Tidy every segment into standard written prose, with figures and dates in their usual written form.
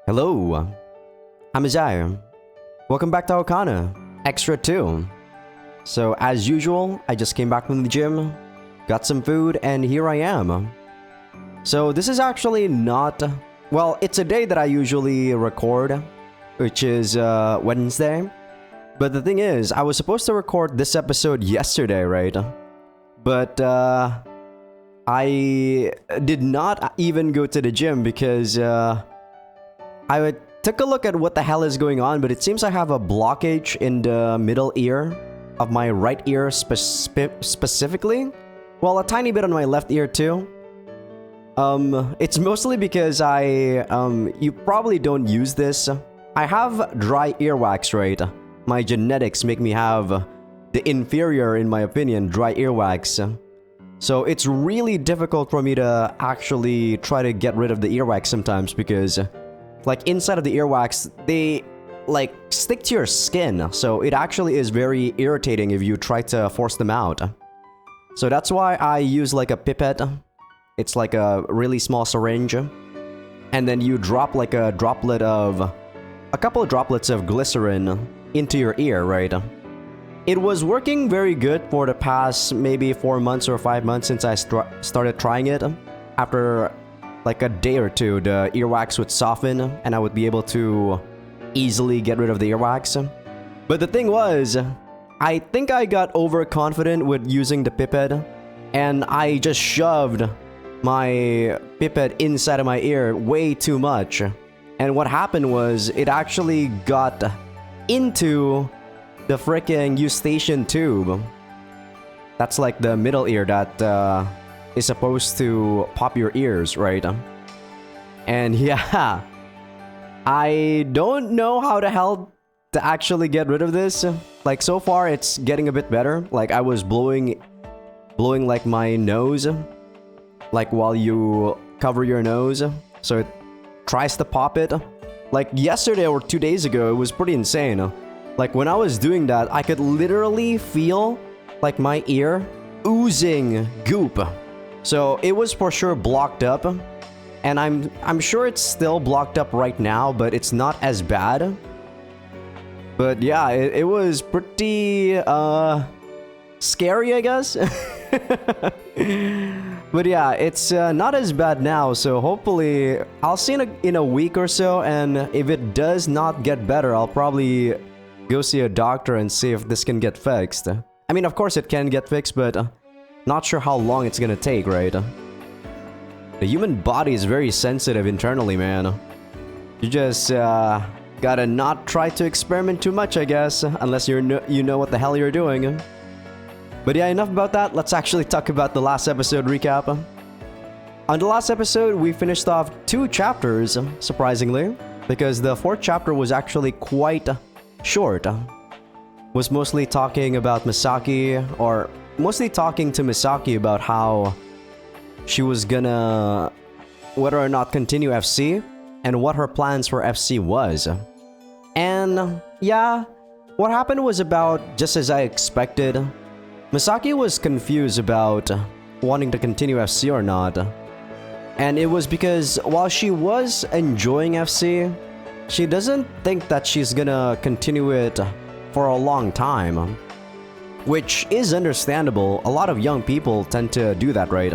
Hello, I'm Azai. Welcome back to Aokana, Extra 2. So as usual, I just came back from the gym, got some food, and here I am. So this is actually not... Well, it's a day that I usually record, which is Wednesday. But the thing is, I was supposed to record this episode yesterday, right? But I did not even go to the gym because I took a look at what the hell is going on, but it seems I have a blockage in the middle ear of my right ear specifically. Well, a tiny bit on my left ear too. It's mostly because you probably don't use this. I have dry earwax, right? My genetics make me have the inferior, in my opinion, dry earwax. So it's really difficult for me to actually try to get rid of the earwax sometimes because like inside of the earwax, they like stick to your skin. So it actually is very irritating if you try to force them out. So that's why I use like a pipette. It's like a really small syringe. And then you drop like a couple of droplets of glycerin into your ear, right? It was working very good for the past maybe 4 months or 5 months since I started trying it. After like a day or two, the earwax would soften and I would be able to easily get rid of the earwax. But the thing was, I think I got overconfident with using the pipette and I just shoved my pipette inside of my ear way too much. And what happened was it actually got into the freaking eustachian tube. That's like the middle ear that is supposed to pop your ears, right? And yeah, I don't know how the hell to actually get rid of this. Like so far it's getting a bit better. Like I was blowing like my nose, like while you cover your nose, so it tries to pop it. Like yesterday or 2 days ago, it was pretty insane. Like when I was doing that, I could literally feel like my ear oozing goop. So it was for sure blocked up, and I'm sure it's still blocked up right now, but it's not as bad. But yeah, it was pretty scary, I guess. But yeah, it's not as bad now, so hopefully I'll see in a week or so, and if it does not get better, I'll probably go see a doctor and see if this can get fixed. I mean, of course it can get fixed, but not sure how long it's gonna take, right? The human body is very sensitive internally, man. You just gotta not try to experiment too much, I guess, unless you know what the hell you're doing. But yeah, enough about that. Let's actually talk about the last episode recap. On the last episode, we finished off 2 chapters, surprisingly, because the 4th chapter was actually quite short. Was mostly talking about Misaki, or mostly talking to Misaki about how she was gonna whether or not continue FC and what her plans for FC was. And yeah, what happened was about just as I expected. Misaki was confused about wanting to continue FC or not. And it was because while she was enjoying FC, she doesn't think that she's gonna continue it for a long time. Which is understandable. A lot of young people tend to do that, right?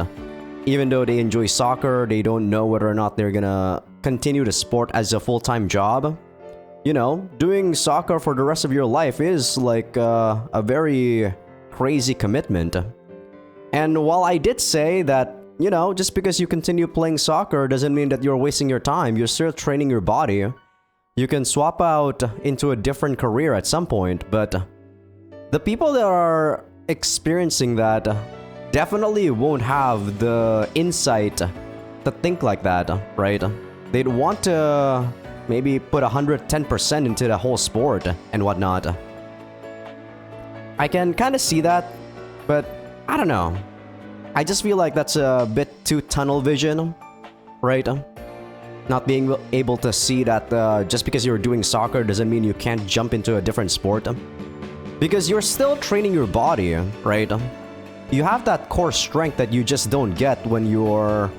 Even though they enjoy soccer, they don't know whether or not they're gonna continue the sport as a full-time job. You know, doing soccer for the rest of your life is like a very crazy commitment. And while I did say that, you know, just because you continue playing soccer doesn't mean that you're wasting your time, you're still training your body. You can swap out into a different career at some point, but the people that are experiencing that definitely won't have the insight to think like that, right? They'd want to maybe put 110% into the whole sport and whatnot. I can kind of see that, but I don't know. I just feel like that's a bit too tunnel vision, right? Not being able to see that just because you're doing soccer doesn't mean you can't jump into a different sport. Because you're still training your body, right? You have that core strength that you just don't get when you're,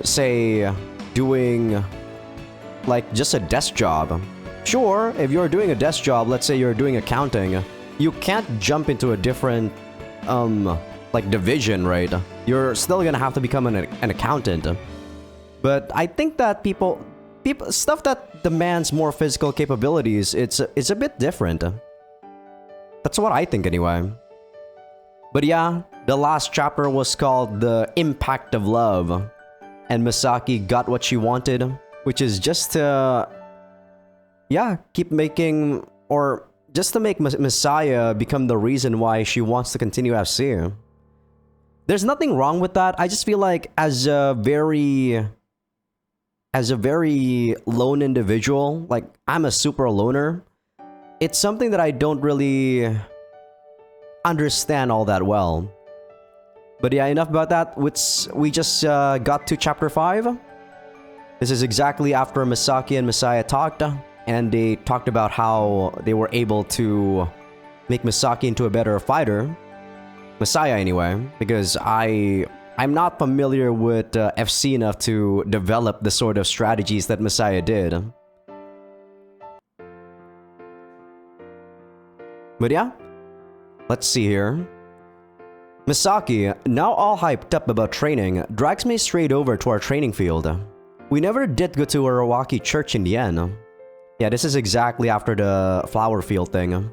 say, doing like just a desk job. Sure, if you're doing a desk job, let's say you're doing accounting, you can't jump into a different, like division, right? You're still gonna have to become an accountant. But I think that people, stuff that demands more physical capabilities, it's a bit different. That's what I think anyway. But yeah, the last chapter was called The Impact of Love. And Misaki got what she wanted, which is just to, yeah, keep making, or just to make Masaya become the reason why she wants to continue FC. There's nothing wrong with that. I just feel like as a very lone individual, like I'm a super loner, it's something that I don't really understand all that well. But yeah, enough about that. We just got to chapter 5. This is exactly after Misaki and Masaya talked, and they talked about how they were able to make Misaki into a better fighter. Masaya anyway, because I'm not familiar with FC enough to develop the sort of strategies that Masaya did. But yeah, let's see here. Misaki, now all hyped up about training, drags me straight over to our training field. We never did go to Arawaki Church in the end. Yeah, this is exactly after the flower field thing.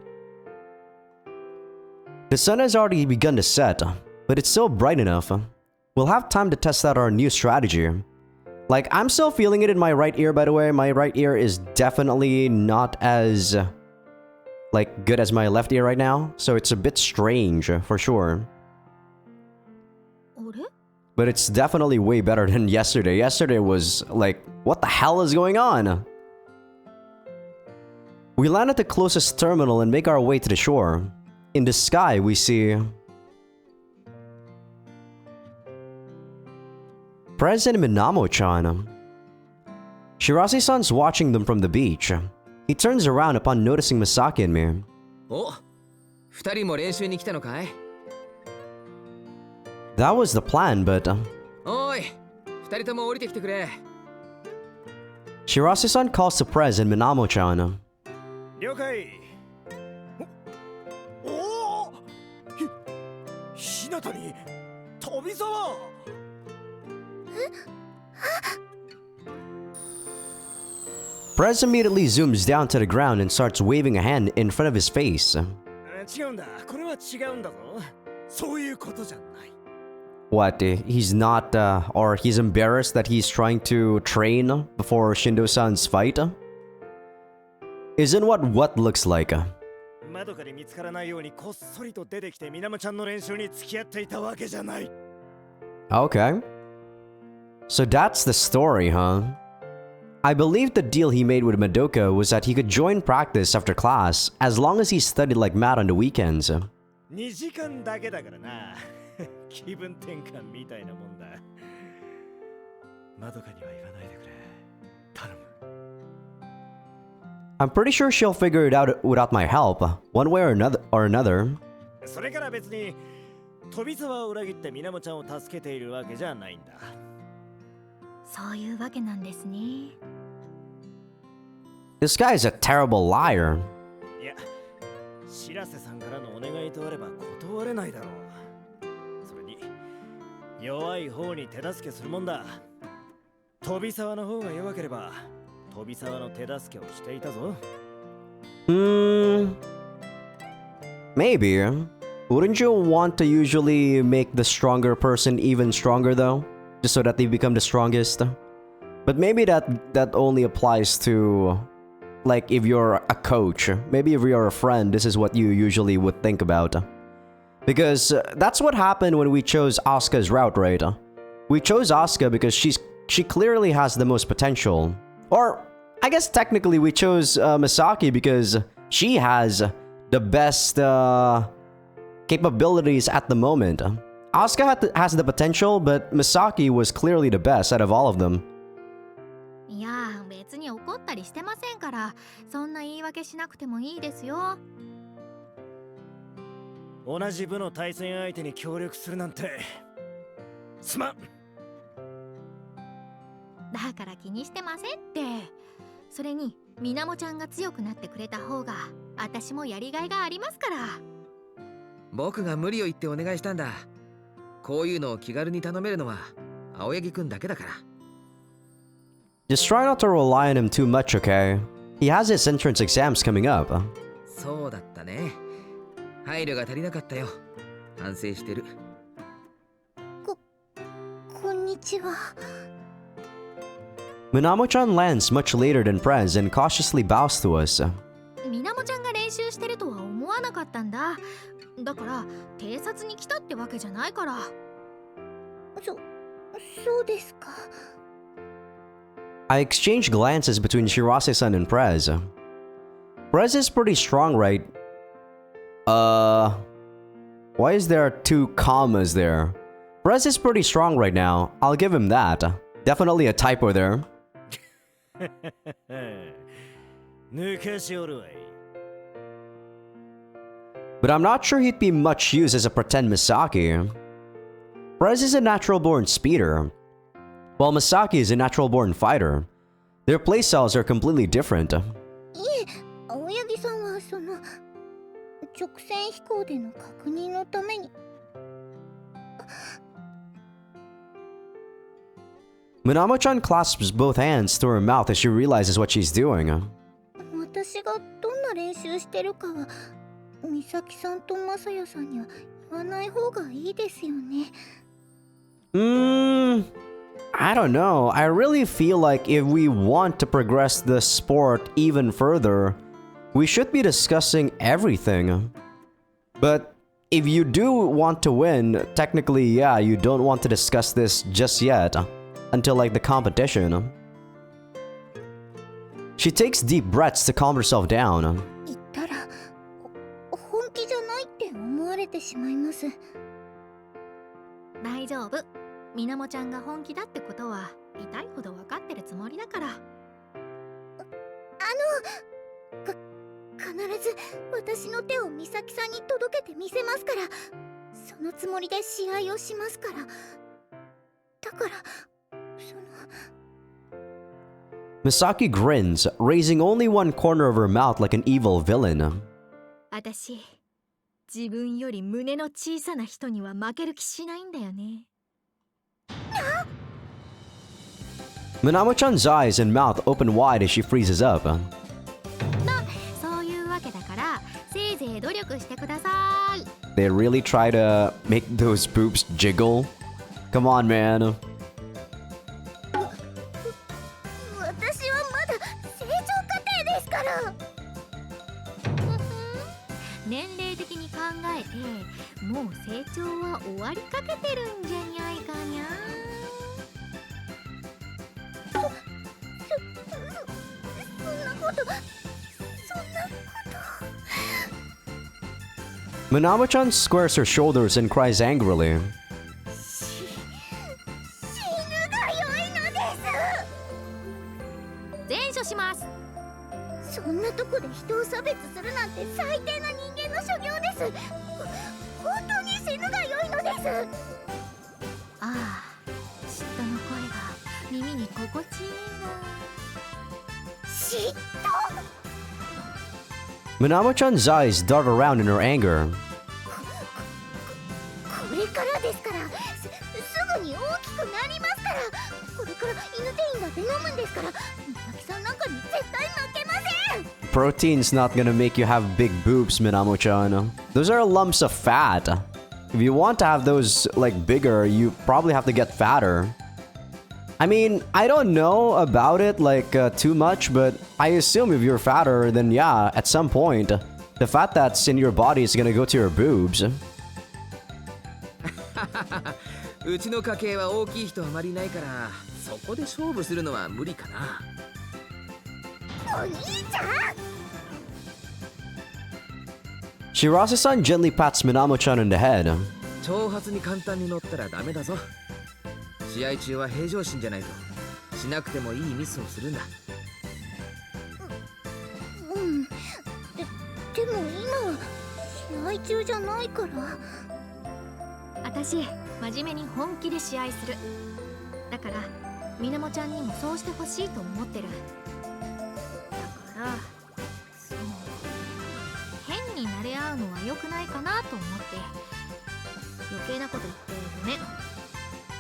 The sun has already begun to set, but it's still bright enough. We'll have time to test out our new strategy. Like, I'm still feeling it in my right ear, by the way. My right ear is definitely not as, like, good as my left ear right now. So it's a bit strange, for sure. But it's definitely way better than yesterday. Yesterday was like, what the hell is going on? We land at the closest terminal and make our way to the shore. In the sky, we see President Minamo-chan. Shirase-san's watching them from the beach. He turns around upon noticing Misaki and me. Oh, 二人も練習に来たのかい? That was the plan, but... Oi, 二人とも降りてきてくれ. Shirase-san calls to Prez and Minamo-chan. 了解. Oh! ひなたに飛び沢. Prez immediately zooms down to the ground and starts waving a hand in front of his face. 違うんだ。これは違うんだぞ。そういうことじゃない。What, he's not, or he's embarrassed that he's trying to train before Shindo-san's fight? Isn't what looks like. 窓から見つからないようにこっそりと出てきてみなもちゃんの練習に付き合っていたわけじゃない。Okay. So that's the story, huh? I believe the deal he made with Madoka was that he could join practice after class as long as he studied like mad on the weekends. 2時間だけだからな。気分転換みたいなもんだ。窓かには言わないでくれ。頼む。I'm pretty sure she'll figure it out without my help, one way or another. それから別に飛び沢を裏切ってみなもちゃんを助けているわけじゃないんだ。そういうわけなんですね。This guy is a terrible liar. いや、白瀬さんからのお願いとあれば断れないだろう。それに弱い方に手助けするもんだ。飛び沢の方が弱ければ飛び沢の手助けをしていたぞ。Maybe. Wouldn't you want to usually make the stronger person even stronger though? Just so that they become the strongest? But maybe that only applies to, like, if you're a coach. Maybe if you're a friend, this is what you usually would think about. Because that's what happened when we chose Asuka's route, right? We chose Asuka because she clearly has the most potential. Or, I guess technically we chose Misaki because she has the best capabilities at the moment. Asuka has the potential, but Misaki was clearly the best out of all of them. いや、別に怒ったりしてませんから、そんな言い訳しなくてもいいですよ。同じ部の対戦相手に協力するなんてすまん。だから気にしてませんって。それにみなもちゃんが強くなってくれた方が私もやりがいがありますから。僕が無理を言ってお願いしたんだ。こういうのを気軽に頼めるのは青柳くんだけだから。 Just try not to rely on him too much, okay? He has his entrance exams coming up. そうだったね。配慮が足りなかったよ。反省してる。こんにちは。Minamo-chan lands much later than Prez and cautiously bows to us. みなもちゃんが練習してるとは思わなかったんだ。だから偵察に来たってわけじゃないから。そうですか。I exchange glances between Shirase-san and Prez. Prez is pretty strong, right? Why is there 2 commas there? Prez is pretty strong right now. I'll give him that. Definitely a typo there. 抜かしおるわい。 But I'm not sure he'd be much use as a pretend Misaki. Prez is a natural-born speeder, while Misaki is a natural-born fighter. Their playstyles are completely different. いえ、青柳さんは直線飛行での確認のために。Minamo-chan clasps both hands to her mouth as she realizes what she's doing. 私がどんな練習してるかは、美咲さんとマサヤさんには言わない方がいいですよね。I don't know. I really feel like if we want to progress the sport even further, we should be discussing everything. But if you do want to win, technically, yeah, you don't want to discuss this just yet. Until like the competition. She takes deep breaths to calm herself down. 言ったら本気じゃないって思われてしまいます。大丈夫。みなもちゃんが本気だってことは痛いほど分かってるつもりだから。必ず私の手を美咲さんに届けてみせますから。そのつもりで試合をしますから。だからMisaki grins, raising only one corner of her mouth like an evil villain. 私、自分より胸の小さな人には負ける気しないんだよね。Minamo-chan's eyes and mouth open wide as she freezes up. そういうわけだから、せいぜい努力してください。They really try to make those boobs jiggle? Come on, man. 私はまだ成長過程ですから。年齢的に考えて、もう成長は終わりかけてるんじゃにゃいかにゃ。そんなこと。Minamo-chan squares her shoulders and cries angrily. 死ぬが良いので前処します。す。そんなとこで人を差別するなんて最低な人間の所業です。本当に死ぬが良いのです。ああ、嫉妬の声が耳に心地いい嫉妬。Minamo-chan's eyes dart around in her anger. これからですから。すぐに大きくなりますから。これから犬店員だって飲むんですから。美咲さんなんかに絶対負けません。 Protein's not gonna make you have big boobs, Minamo-chan. Those are lumps of fat. If you want to have those, like, bigger, you probably have to get fatter. I mean, I don't know about it, like, too much, but I assume if you're fatter, then yeah, at some point, the fat that's in your body is gonna go to your boobs. うちの家系は大きい人あまりいないから、そこで勝負するのは無理かな。お兄ちゃん。 Shirase-san gently pats Minamo-chan on the head. 挑発に簡単に乗ったらダメだぞ。試合中は平常心じゃないとしなくてもいいミスをするんだ。でも今は試合中じゃないから。私、真面目に本気で試合する。だからみなもちゃんにもそうしてほしいと思ってる。だからその変に慣れ合うのは良くないかなと思って余計なこと言ってごめん。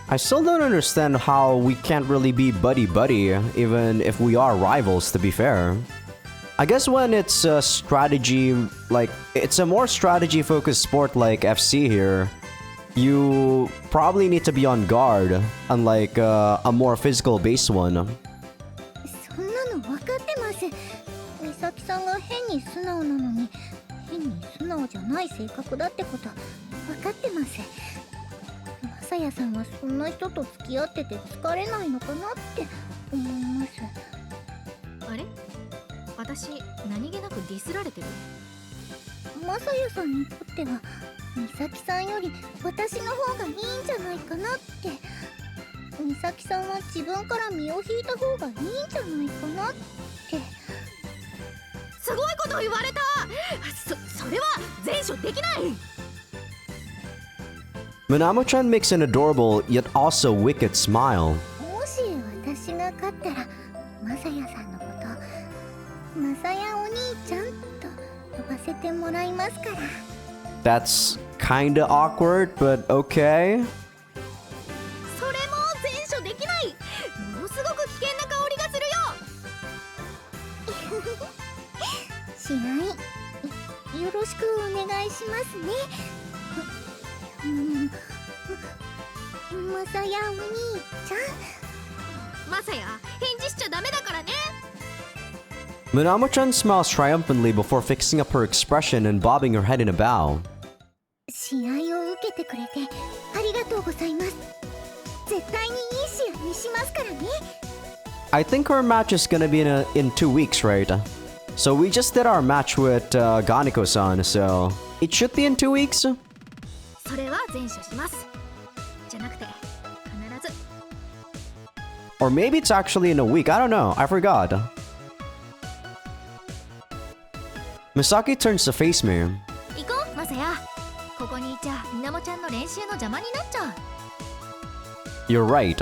I still don't understand how we can't really be buddy-buddy, even if we are rivals, to be fair. I guess when it's a strategy, like, it's a more strategy-focused sport like FC here, you probably need to be on guard, unlike a more physical-based one. そんなの分かってます。美咲さんが変に素直なのに変に素直じゃない性格だってこと分かってます。まさやさんはそんな人と付き合ってて疲れないのかなって思います。あれ、私何気なくディスられてる？まさやさんにとっては美咲さんより私の方がいいんじゃないかなって。美咲さんは自分から身を引いた方がいいんじゃないかなって。すごいこと言われた。それは前処できない。 Minamo-chan makes an adorable yet also wicked smile. もし私が勝ったらまさやさんのことまさやお兄ちゃんと呼ばせてもらいますから。 That's kinda awkward, but okay. それも前処できない。ものすごく危険な香りがするよ。試合よろしくお願いしますね。まさやお兄ちゃん。まさや、返事しちゃダメだからね。 Minamo-chan smiles triumphantly before fixing up her expression and bobbing her head in a bow. 試合を受けてくれてありがとうございます。絶対にいい試合にしますからね。 I think our match is gonna be in 2 weeks, right? So we just did our match with Ganeko-san, so it should be in 2 weeks? それは前処します。じゃなくて必ず。 Or maybe it's actually in a week, I don't know, I forgot. Misaki turns to face me. 行こう、まさや。ここにいちゃみなもちゃんの練習の邪魔になっちゃう。 You're right.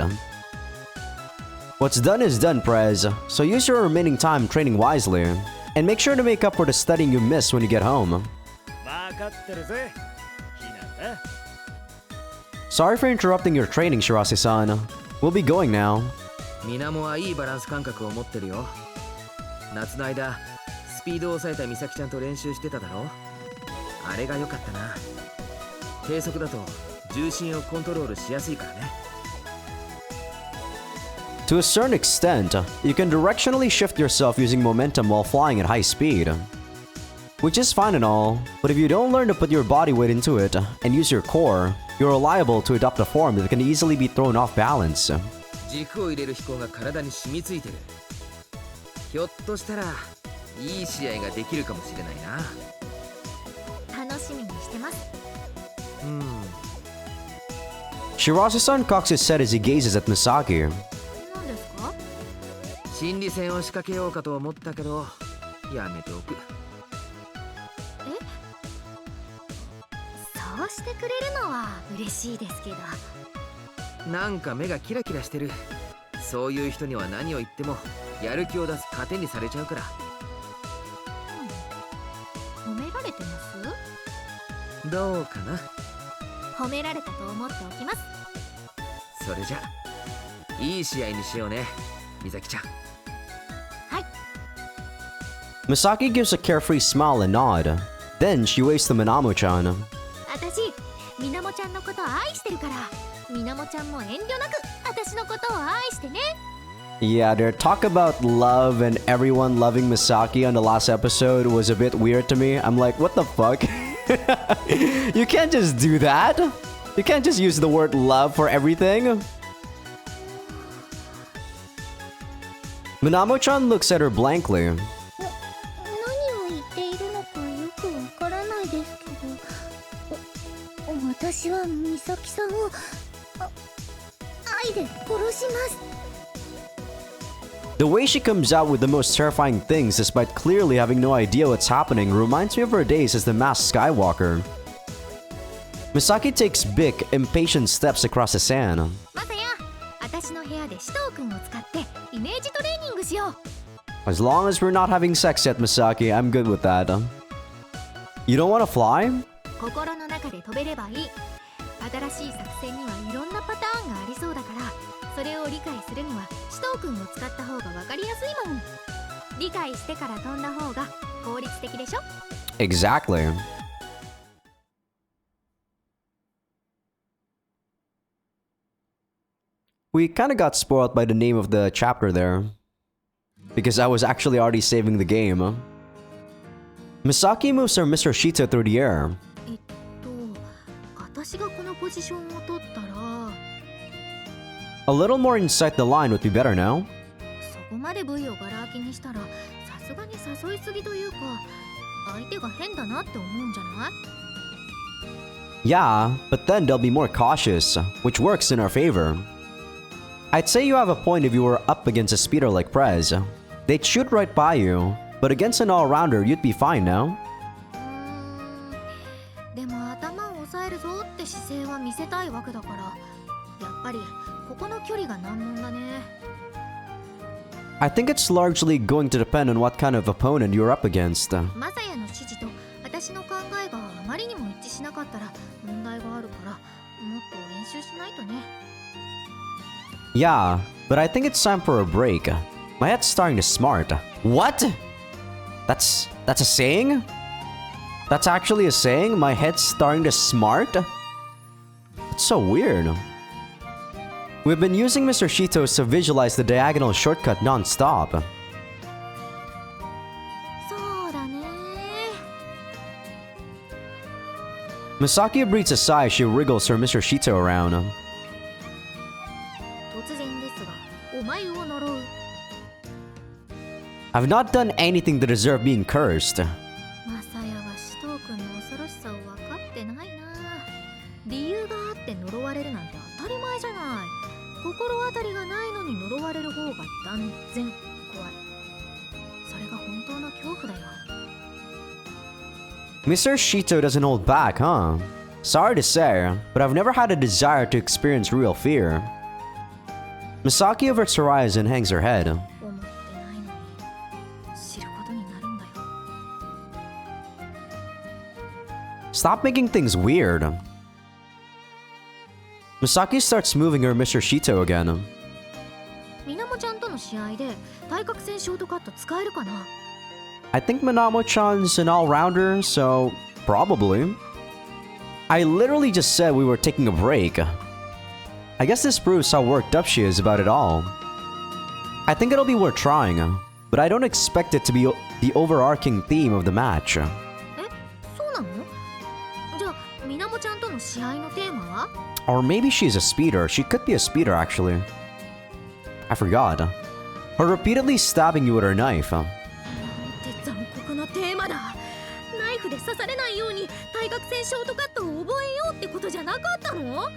What's done is done, Prez, so use your remaining time training wisely. And make sure to make up for the studying you missed when you get home. 分かってるぜ、ひなた。 Sorry for interrupting your training, Shirase-san. We'll be going now. みなもはいいバランス感覚を持ってるよ。夏の間スピードを抑えた美咲ちゃんと練習してただろ。あれが良かったな。低速だと重心をコントロールしやすいからね。 To a certain extent, you can directionally shift yourself using momentum while flying at high speed. Which is fine and all, but if you don't learn to put your body weight into it and use your core, you're liable to adopt a form that can easily be thrown off balance. 軸を入れる飛行が体に染みついてる。ひょっとしたらいい試合ができるかもしれないな。楽しみにしてます。 Shirase-san cocks his head as he gazes at Misaki. 何ですか？心理戦を仕掛けようかと思ったけどやめておく。そうしてくれるのは嬉しいですけど。なんか目がキラキラしてる。そういう人には何を言ってもやる気を出す糧にされちゃうから。褒められてます？どうかな。褒められたと思っておきます。それじゃいい試合にしようね、美咲ちゃん。はい。 Misaki gives a carefree smile and nod. Then she waves to Minamo-chan. 私みなもちゃんのことを愛してるから、みなもちゃんも遠慮なく私のことを愛してね。 Yeah, their talk about love and everyone loving Misaki on the last episode was a bit weird to me. I'm like, what the fuck? You can't just do that. You can't just use the word love for everything. Minamo-chan looks at her blankly. 何を言っているのかよくわからないですけど、私は美咲さんを愛で殺します。 The way she comes out with the most terrifying things despite clearly having no idea what's happening reminds me of her days as the masked Skywalker. Misaki takes big, impatient steps across the sand. まさや、私の部屋で紫藤くんを使ってイメージトレーニングしよう。 As long as we're not having sex yet, Misaki, I'm good with that. You don't want to fly? 心の中で飛べればいい。新しい作戦にはいろんなパターンがありそうだから、それを理解するには紫藤くんを使った方が分かりやすいもん。理解してから飛んだ方が効率的でしょ。 Exactly. We kinda got spoiled by the name of the chapter there. Because I was actually already saving the game. Misaki moves her Mr. Shito through the air. 私がこのポジションを取ったら A little more inside the line would be better now. そこまで V をガラ空きにしたらさすがに誘いすぎというか相手が変だなって思うんじゃない？ Yeah, but then they'll be more cautious, which works in our favor. I'd say you have a point if you were up against a speeder like Prez. They'd shoot right by you, but against an all-rounder, you'd be fine now. でも頭を押さえるぞって姿勢は見せたいわけだからやっぱりここの距離が難問だね。 I think it's largely going to depend on what kind of opponent you're up against. マサヤの指示と私の考えがあまりにも一致しなかったら問題があるからもっと練習しないとね。 Yeah, but I think it's time for a break. My head's starting to smart. What? That's a saying? That's actually a saying? My head's starting to smart? It's so weird. We've been using Mr. Shito's to visualize the diagonal shortcut non-stop. そうだね。 Misaki breathes a sigh as she wriggles her Mr. Shito around. 突然ですがお前を呪う。 I've not done anything to deserve being cursed. マサヤは紫藤君の恐ろしさを分かってないな。理由があって呪われるなんて当たり前じゃない。心当たりがないのに呪われる方が断然怖い。それが本当の恐怖だよ。 Mr. Shito doesn't hold back, huh? Sorry to say, but I've never had a desire to experience real fear. Misaki averts her eyes and hangs her head. 思ってないのに知ることになるんだよ。 Stop making things weird. Misaki starts moving her Mr. Shito again. みなもちゃんとの試合で対角線ショートカット使えるかな？ I think Minamo-chan's an all-rounder, so probably. I literally just said we were taking a break. I guess this proves how worked up she is about it all. I think it'll be worth trying, but I don't expect it to be the overarching theme of the match. え、そうなの？じゃあみなもちゃんとの試合のテーマは？ Or maybe she's a speeder. She could be a speeder, actually. I forgot. Her repeatedly stabbing you with her knife. なんて残酷なテーマだ。ナイフで刺されないように対角線ショートカットを覚えようってことじゃなかったの？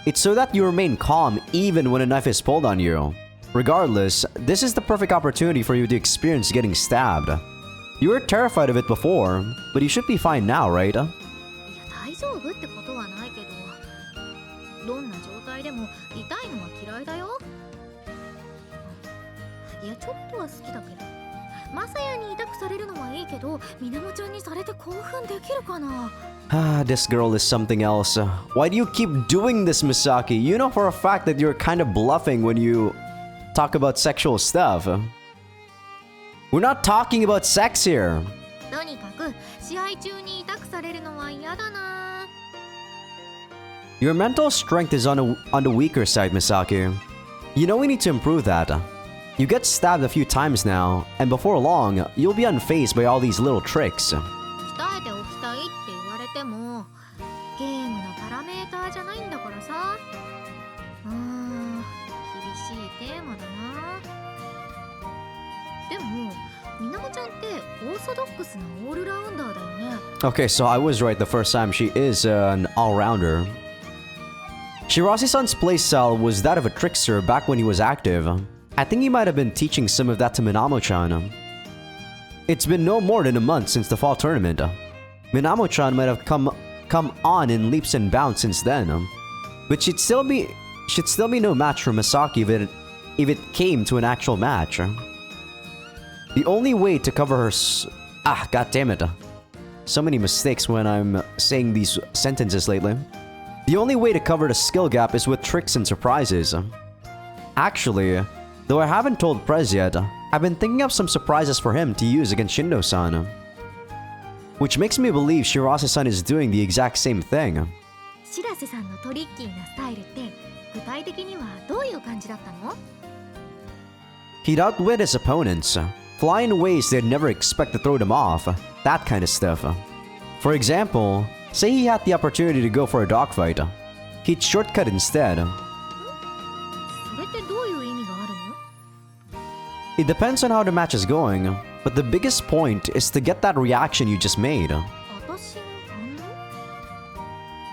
It's so that you remain calm even when a knife is pulled on you. Regardless, this is the perfect opportunity for you to experience getting stabbed. You were terrified of it before, but you should be fine now, right? いや大丈夫ってことはないけど、どんな状態でも痛いのは嫌いだよ。いやちょっとは好きだけど、マサヤに痛くされるのはいいけど、みなもちゃんにされて興奮できるかな？ Ah, this girl is something else. Why do you keep doing this, Misaki? You know for a fact that you're kind of bluffing when you talk about sexual stuff. We're not talking about sex here. とにかく試合中に痛くされるのは嫌だな。 Your mental strength is on the weaker side, Misaki. You know we need to improve that. You get stabbed a few times now, and before long, you'll be unfazed by all these little tricks. 鍛えておきたいって言われても、ゲームのパラメーターじゃないんだからさ。厳しいテーマだな。でも、みなもちゃんってオーソドックスなオールラウンダーだよね。Okay, so I was right the first time. She is an all-rounder. Shirase-san's playstyle was that of a trickster back when he was active. I think he might have been teaching some of that to Minamo-chan. It's been no more than a month since the fall tournament. Minamo-chan might have come on in leaps and bounds since then. But she'd still be should still be no match for Misaki if it came to an actual match. The only way to cover her god damn it. So many mistakes when I'm saying these sentences lately. The only way to cover the skill gap is with tricks and surprises. Actually, though I haven't told Prez yet, I've been thinking of some surprises for him to use against Shindo-san. Which makes me believe Shirase-san is doing the exact same thing. 白瀬さんのトリッキーなスタイルって具体的にはどういう感じだったの？ He'd outwit his opponents, fly in ways they'd never expect to throw them off, that kind of stuff. For example, say he had the opportunity to go for a dogfight. He'd shortcut instead. それってどういう意味があるの？ It depends on how the match is going, but the biggest point is to get that reaction you just made. 私の反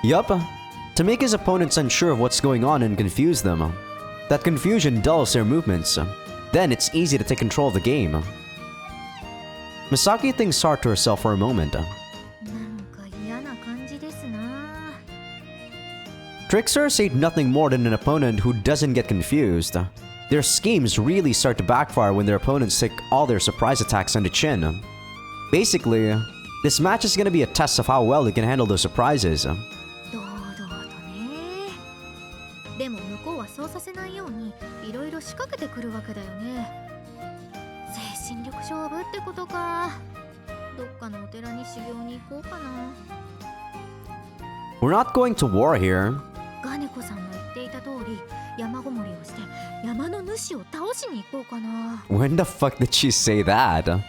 応？ Yup, to make his opponents unsure of what's going on and confuse them. That confusion dulls their movements. Then it's easy to take control of the game. Misaki thinks hard to herself for a moment. なんか嫌な感じですな。 Tricksters hate nothing more than an opponent who doesn't get confused. Their schemes really start to backfire when their opponents take all their surprise attacks on the chin. Basically, this match is gonna be a test of how well he can handle those surprises. 堂々とね。でも向こうはそうさせないようにいろいろ仕掛けてくるわけだよね。精神力勝負ってことか。どっかのお寺に修行に行こうかな。 We're not going to war here. ガネコさんの言っていた通り山ごもりをして山の主を倒しに行こうかな。 When the fuck did she say that?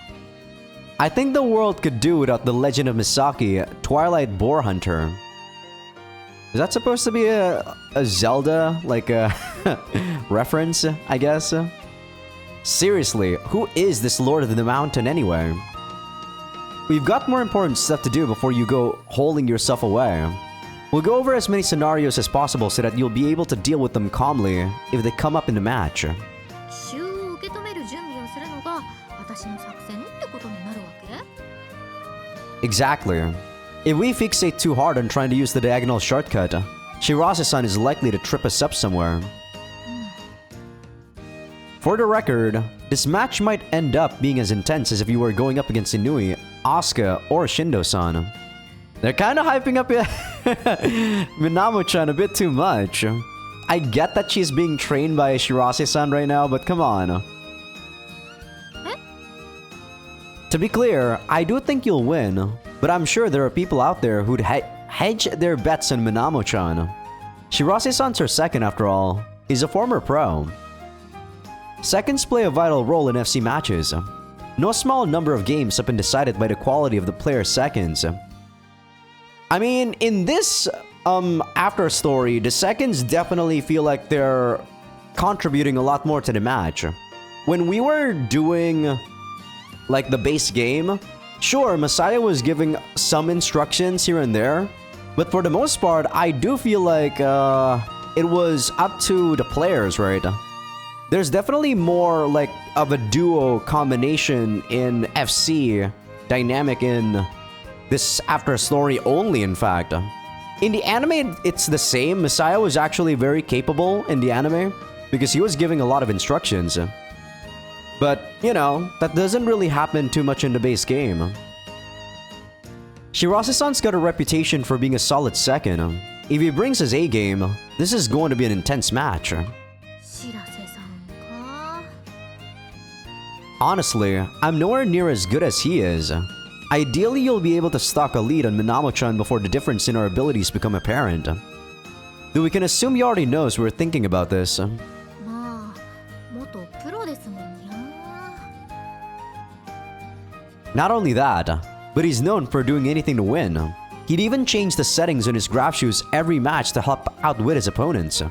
I think the world could do without the legend of Misaki, Twilight Boar Hunter. Is that supposed to be a Zelda, like a reference, I guess? Seriously, who is this Lord of the Mountain anyway? We've got more important stuff to do before you go holding yourself away. We'll go over as many scenarios as possible so that you'll be able to deal with them calmly if they come up in the match. 奇襲を受け止める準備をするのが私の作戦ってことになるわけ？ Exactly. If we fixate too hard on trying to use the diagonal shortcut, Shirase-san is likely to trip us up somewhere. For the record, this match might end up being as intense as if you were going up against Inui, Asuka, or Shindo-san. They're kind of hyping up Minamo-chan a bit too much. I get that she's being trained by Shirase-san right now, but come on. To be clear, I do think you'll win, but I'm sure there are people out there who'd hedge their bets on Minamo-chan. Shirase-san's her second after all. He's a former pro. Seconds play a vital role in FC matches. No small number of games have been decided by the quality of the player's seconds. I mean, in this after story, the seconds definitely feel like they're contributing a lot more to the match. When we were doing like the base game, sure, Masaya was giving some instructions here and there, but for the most part, I do feel like it was up to the players, right? There's definitely more like of a duo combination in FC dynamic in this after story only, in fact. In the anime, it's the same. Masaya was actually very capable in the anime because he was giving a lot of instructions. But, you know, that doesn't really happen too much in the base game. Shirase-san's got a reputation for being a solid second. If he brings his A game, this is going to be an intense match. 白瀬さんか。 Honestly, I'm nowhere near as good as he is. Ideally, you'll be able to stalk a lead on Minamo-chan before the difference in our abilities become apparent. Though we can assume he already knows we're thinking about this. まあ元プロですもんや。 Not only that, but he's known for doing anything to win. He'd even change the settings on his graph shoes every match to help outwit his opponents.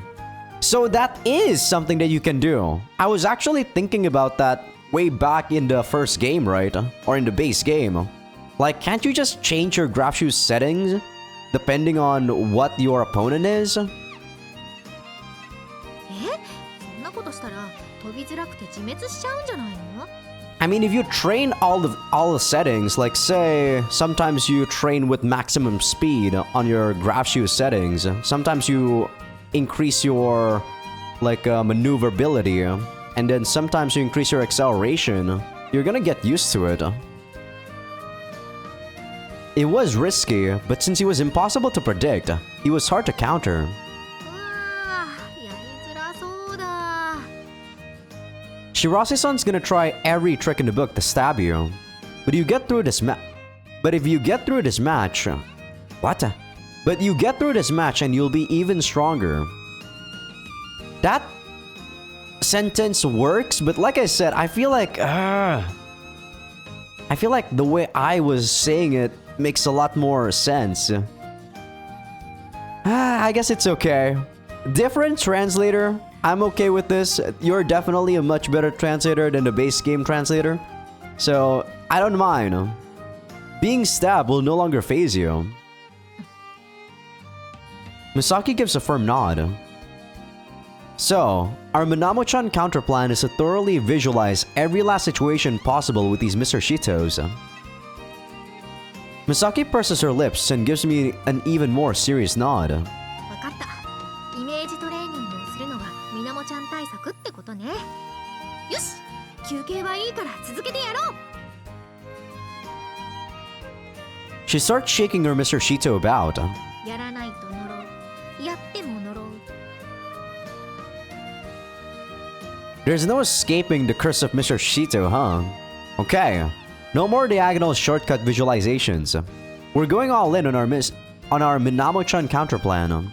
So that is something that you can do. I was actually thinking about that way back in the first game, right? Or in the base game. Like, can't you just change your graph shoes settings depending on what your opponent is? え？そんなことしたら飛びづらくて自滅しちゃうんじゃないの？ I mean, if you train all the settings, like say, sometimes you train with maximum speed on your graph shoe settings. Sometimes you increase your like maneuverability, and then sometimes you increase your acceleration, you're gonna get used to it. It was risky, but since he was impossible to predict, he was hard to counter. うわー、やりづらそうだ。 Shirase-san's gonna try every trick in the book to stab you, but you get through this But if you get through this match, what? But you get through this match and you'll be even stronger. That sentence works, but like I said, I feel like the way I was saying it makes a lot more sense. I guess it's okay. Different translator. I'm okay with this. You're definitely a much better translator than the base game translator. So, I don't mind. Being stabbed will no longer faze you. Misaki gives a firm nod. So, our Minamo-chan counterplan is to thoroughly visualize every last situation possible with these Mr. Shitos. Misaki purses her lips and gives me an even more serious nod. わかった。イメージトレーニングをするのがみなもちゃん対策ってことね。よし、休憩はいいから続けてやろう。 She starts shaking her Mr. Shito about. やらないと呪う。やっても呪う。 There's no escaping the curse of Mr. Shito, huh? Okay, no more diagonal shortcut visualizations. We're going all in on our Minamo-chan counterplan.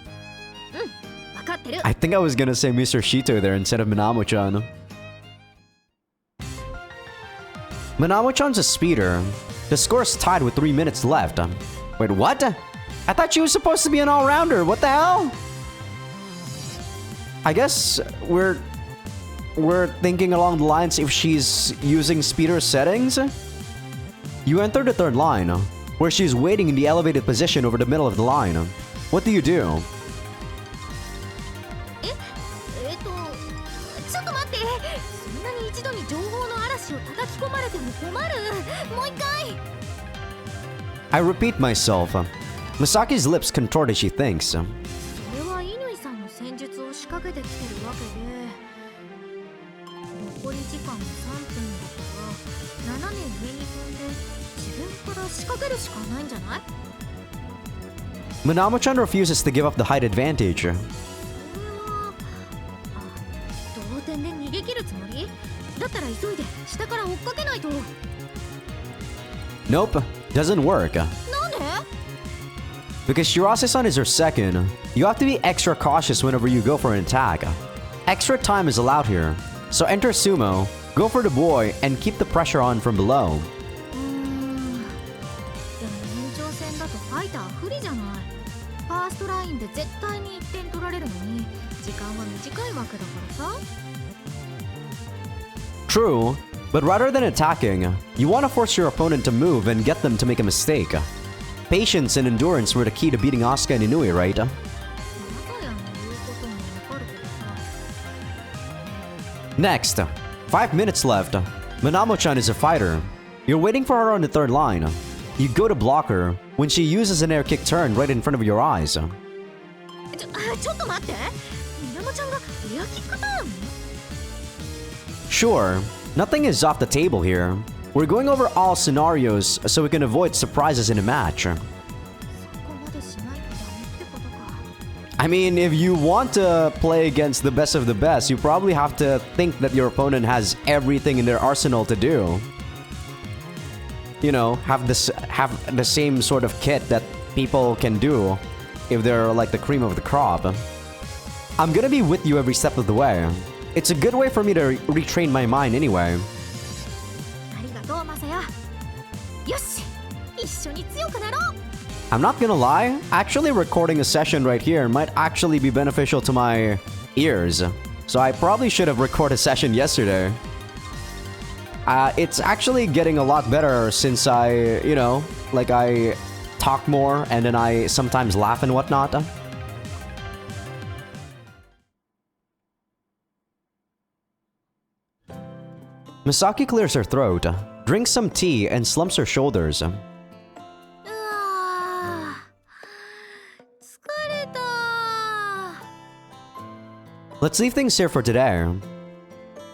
わかってる。 I think I was gonna say Mr. Shito there instead of Minamo-chan. Minamo-chan's a speeder. The score's tied with 3 minutes left. Wait, what? I thought she was supposed to be an all-rounder. What the hell? I guess we're thinking along the lines if she's using speeder settings. You enter the third line, where she's waiting in the elevated position over the middle of the line. What do you do? ちょっと待って。そんなに一度に情報の嵐を叩き込まれても困る。もう一回。 I repeat myself. Misaki's lips contort as she thinks. それは乾さんの戦術を仕掛けてきてるわけで、残り時間3分だから斜め上に飛んで自分から仕掛けるしかないんじゃない？ Minamo-chan refuses to give up the height advantage. それは同点で逃げ切るつもり？だったら急いで下から追っかけないと。 Nope, doesn't work. なんで？ Because Shirase-san is her second, you have to be extra cautious whenever you go for an attack. Extra time is allowed here, so enter Sumo, go for the boy, and keep the pressure on from below. でも延長戦だとファイター不利じゃない。ファーストラインで絶対に1点取られるのに時間は短いわけだからさ。 True, but rather than attacking, you want to force your opponent to move and get them to make a mistake. Patience and endurance were the key to beating Asuka and Inui, right? まさやの言うこともわかるけどさ。 Next, 5 minutes left. Minamo-chan is a fighter. You're waiting for her on the third line. You go to block her when she uses an air kick turn right in front of your eyes. ちょっと待って。みなもちゃんがエアキックターン？ Sure, nothing is off the table here. We're going over all scenarios so we can avoid surprises in a match. そこまでしないとダメってことか。 I mean, if you want to play against the best of the best, you probably have to think that your opponent has everything in their arsenal to do. You know, have the same sort of kit that people can do if they're like the cream of the crop. I'm gonna be with you every step of the way. It's a good way for me to retrain my mind anyway. ありがとうマサヤ。よし、一緒に強くなろう。 I'm not gonna lie, actually recording a session right here might actually be beneficial to my ears. So I probably should have recorded a session yesterday. It's actually getting a lot better since I, you know, like I talk more and then I sometimes laugh and whatnot. Misaki clears her throat, drinks some tea, and slumps her shoulders. うわー、疲れた。Let's leave things here for today.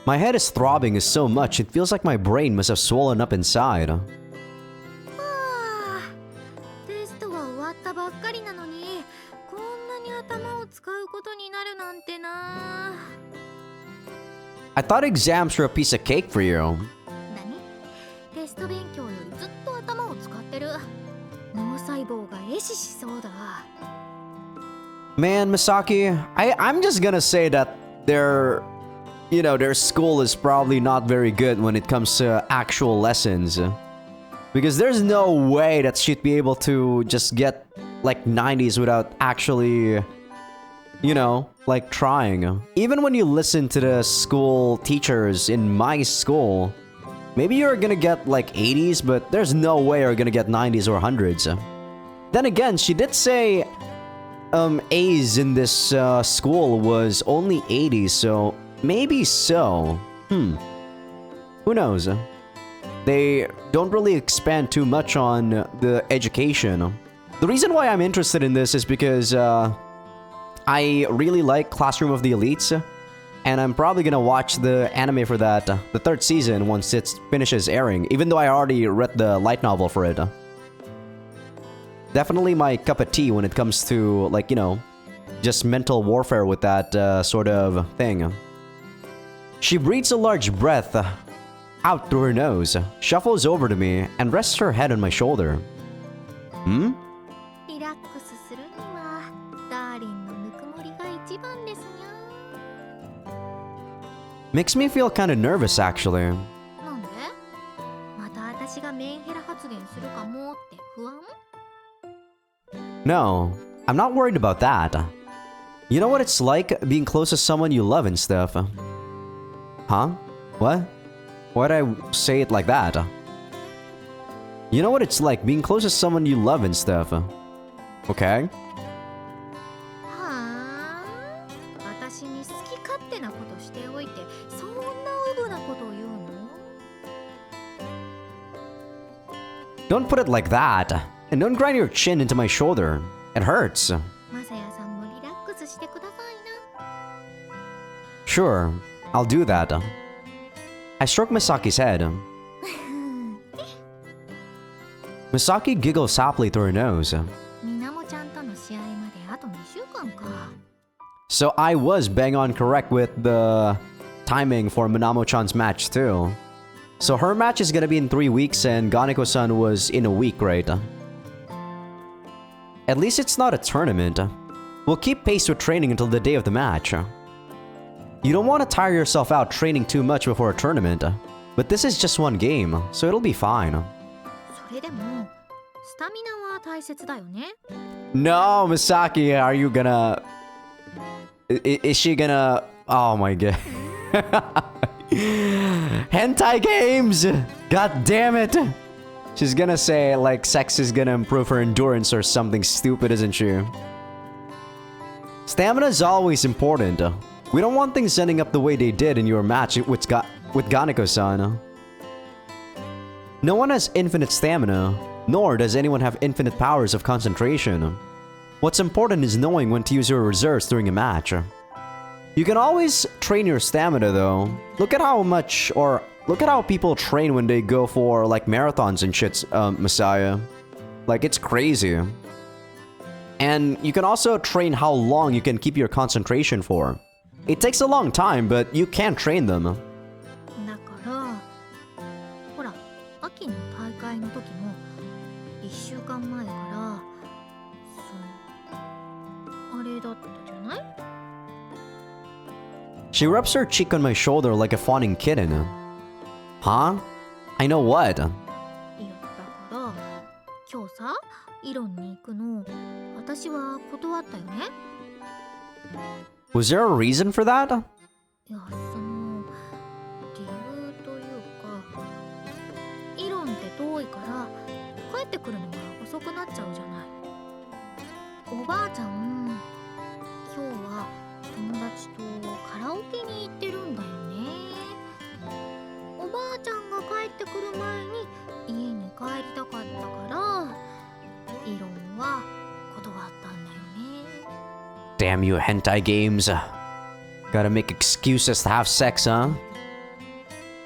My head is throbbing so much, it feels like my brain must have swollen up inside. はあ、テストは終わったばっかりなのに、こんなに頭を使うことになるなんてな。I thought exams were a piece of cake for you. 何？テスト勉強よりずっと頭を使ってる。脳細胞が壊死しそうだ。Man, Misaki, I'm just gonna say that their school is probably not very good when it comes to actual lessons. Because there's no way that she'd be able to just get like 90s without actually, like trying. Even when you listen to the school teachers in my school, maybe you're gonna get like 80s, but there's no way you're gonna get 90s or 100s. Then again, she did say A's in this school was only 80s, so maybe so. Who knows? They don't really expand too much on the education. The reason why I'm interested in this is because I really like Classroom of the Elites, and I'm probably gonna watch the anime for that, the third season, once it finishes airing, even though I already read the light novel for it. Definitely my cup of tea when it comes to, like, just mental warfare with that sort of thing. She breathes a large breath out through her nose, shuffles over to me, and rests her head on my shoulder. リラックスするにはダーリンのぬくもりが一番ですにゃ。 Makes me feel kind of nervous, actually. なんで？また私がメンヘラ発言するかもって不安？ No, I'm not worried about that. You know what it's like being close to someone you love and stuff? Huh? What? Why'd I say it like that? You know what it's like being close to someone you love and stuff? Okay? はあ、私に好き勝手なことしておいて、そんなウブなことを言うの？ Don't put it like that. And don't grind your chin into my shoulder. It hurts. マサヤさんもリラックスしてくださいな。 Sure, I'll do that. I stroke Misaki's head. Misaki giggles softly through her nose. みなもちゃんとの試合まであと2週間か。 So I was bang on correct with the timing for Minamo-chan's match too. So her match is gonna be in 3 weeks and Ganeko-san was in a week, right? At least it's not a tournament. We'll keep pace with training until the day of the match. You don't want to tire yourself out training too much before a tournament. But this is just one game, so it'll be fine. それでもスタミナは大切だよね。 No, Misaki, are you gonna... Is she gonna... Oh my god. Hentai games! God damn it! She's gonna say, like, sex is gonna improve her endurance or something stupid, isn't she? Stamina is always important. We don't want things ending up the way they did in your match with Ganeko-san. No one has infinite stamina, nor does anyone have infinite powers of concentration. What's important is knowing when to use your reserves during a match. You can always train your stamina though. Look at how people train when they go for like marathons and shit, Masaya. Like, it's crazy. And you can also train how long you can keep your concentration for. It takes a long time, but you can train them. だからほら秋の大会の時も1週間前からそうあれだったじゃない？ She rubs her cheek on my shoulder like a fawning kitten. Huh? I know what? いやだから今日さイロンに行くの私は断ったよね。 Was there a reason for that? いやその理由というかイロンって遠いから帰ってくるのが遅くなっちゃうじゃない。おばあちゃん今日は友達とカラオケに行ってるんだよね。おばあちゃんが帰ってくる前に家に帰りたかったからイロンは断ったんだよね。 Damn you hentai games. Gotta make excuses to have sex, huh?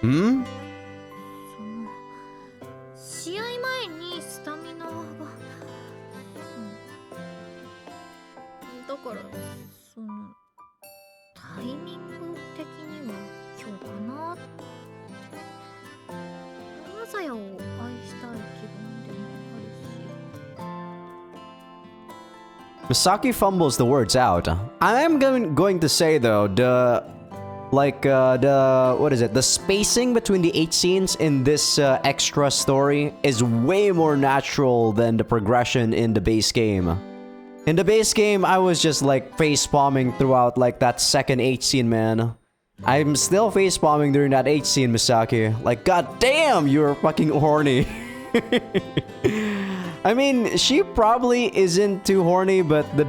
Hmm? 試合前にスタミナが、だからそのタイミング的には今日かな。マサヤを愛したい気分でもあるし。 Misaki fumbles the words out. I am going to say though, what is it? The spacing between the 8 scenes in this extra story is way more natural than the progression in the base game. In the base game, I was just like face palming throughout like that second 8 scene, man. I'm still face palming during that 8 scene, Misaki. Like, god damn, you're fucking horny. I mean, she probably isn't too horny, but the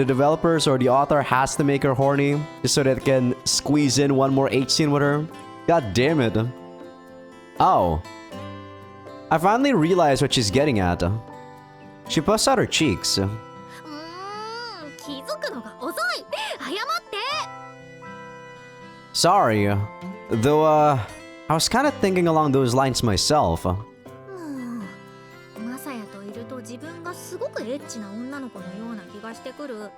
developers or the author has to make her horny just so that it can squeeze in one more 8 scene with her. God damn it. Oh. I finally realized what she's getting at. She puffs out her cheeks. 気づくのが遅い。謝って。 Sorry. Though, I was kind of thinking along those lines myself. マサヤといると自分がすごくエッチな女の子のような気がしてくる。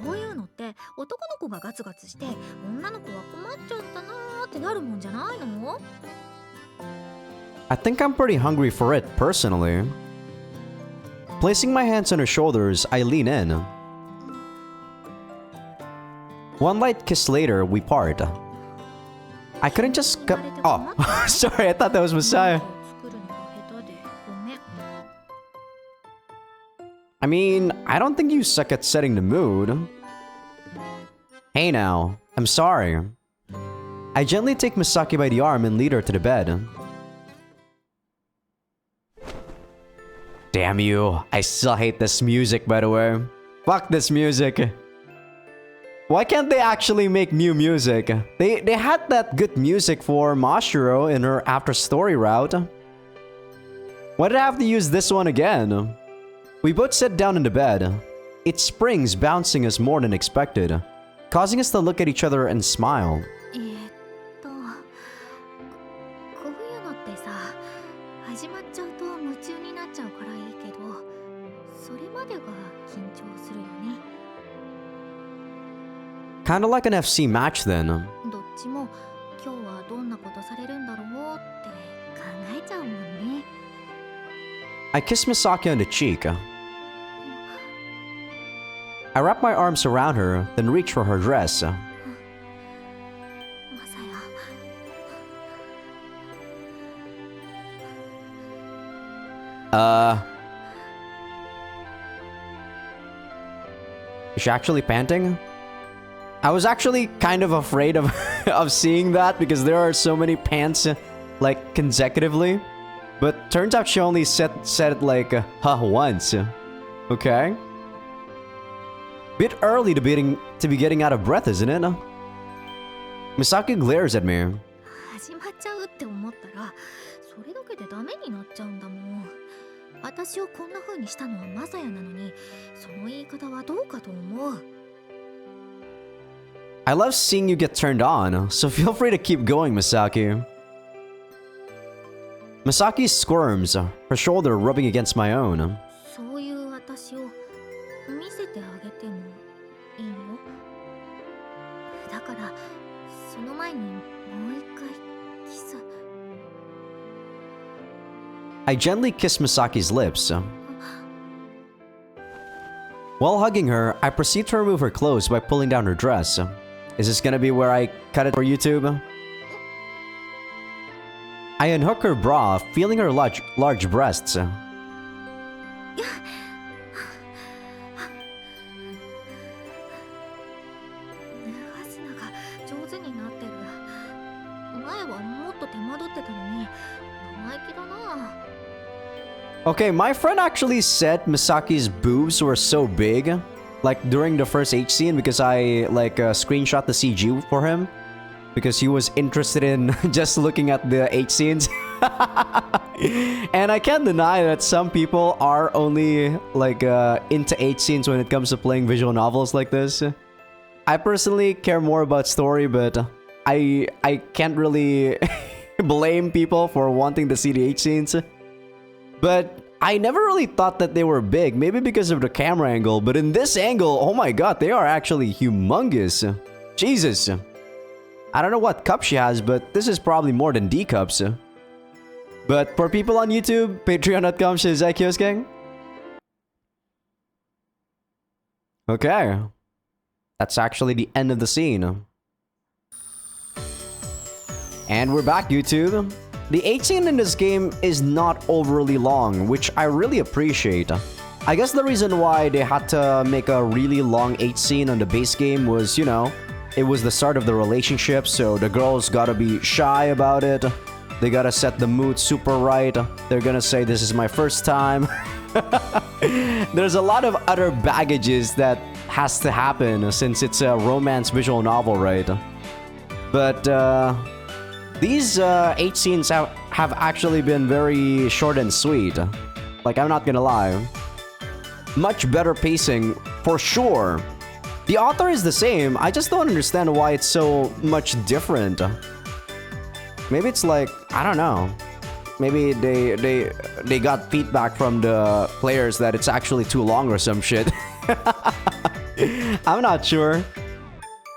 こういうのって男の子がガツガツして女の子は困っちゃったなーってなるもんじゃないの？ I think I'm pretty hungry for it, personally. Placing my hands on her shoulders, I lean in. One light kiss later, we part. I couldn't just oh, sorry, I thought that was Masaya. I mean, I don't think you suck at setting the mood. Hey now, I'm sorry. I gently take Misaki by the arm and lead her to the bed. Damn you, I still hate this music, by the way. Fuck this music. Why can't they actually make new music? They had that good music for Mashiro in her after story route. Why did I have to use this one again? We both sit down in the bed. Its springs bouncing us more than expected, causing us to look at each other and smile. こういうのってさ、始まっちゃうと夢中になっちゃうからいいけど、それまでが緊張するよね。 Kinda like an FC match then. どっちも今日はどんなことされるんだろうって考えちゃうもんね。 I kiss Misaki on the cheek. I wrap my arms around her, then reach for her dress. マサヤ。 Is she actually panting? I was actually kind of afraid of of seeing that because there are so many pants like consecutively. But turns out she only said it like once. Okay. Bit early to be getting out of breath, isn't it? Misaki glares at me. 始まっちゃうって思ったら、それだけでダメになっちゃうんだもん。私をこんな風にしたのはマサヤなのに、その言い方はどうかと思う。 I love seeing you get turned on, so feel free to keep going, Misaki. Misaki squirms, her shoulder rubbing against my own. そういう私を見せてあげてもいいよ。だからその前にもう一回キス。 I gently kiss Misaki's lips. While hugging her, I proceed to remove her clothes by pulling down her dress. Is this gonna be where I cut it for YouTube? I unhook her bra, feeling her large breasts. Okay, my friend actually said Misaki's boobs were so big, like during the first H scene, because I like screenshot the CG for him, because he was interested in just looking at the H scenes. And I can't deny that some people are only like into H scenes when it comes to playing visual novels like this. I personally care more about story, but I can't really blame people for wanting to see the H scenes. But I never really thought that they were big, maybe because of the camera angle, but in this angle, oh my god, they are actually humongous. Jesus. I don't know what cup she has, but this is probably more than D cups. But for people on YouTube, patreon.com/Azaikyousuke. Okay. That's actually the end of the scene. And we're back, YouTube. The H scene in this game is not overly long, which I really appreciate. I guess the reason why they had to make a really long H scene on the base game was, you know, it was the start of the relationship, so the girls gotta be shy about it. They gotta set the mood super right. They're gonna say, this is my first time. There's a lot of other baggages that has to happen since it's a romance visual novel, right? But these H scenes have actually been very short and sweet. Like, I'm not gonna lie. Much better pacing, for sure. The author is the same, I just don't understand why it's so much different. Maybe it's like, I don't know. Maybe they got feedback from the players that it's actually too long or some shit. I'm not sure.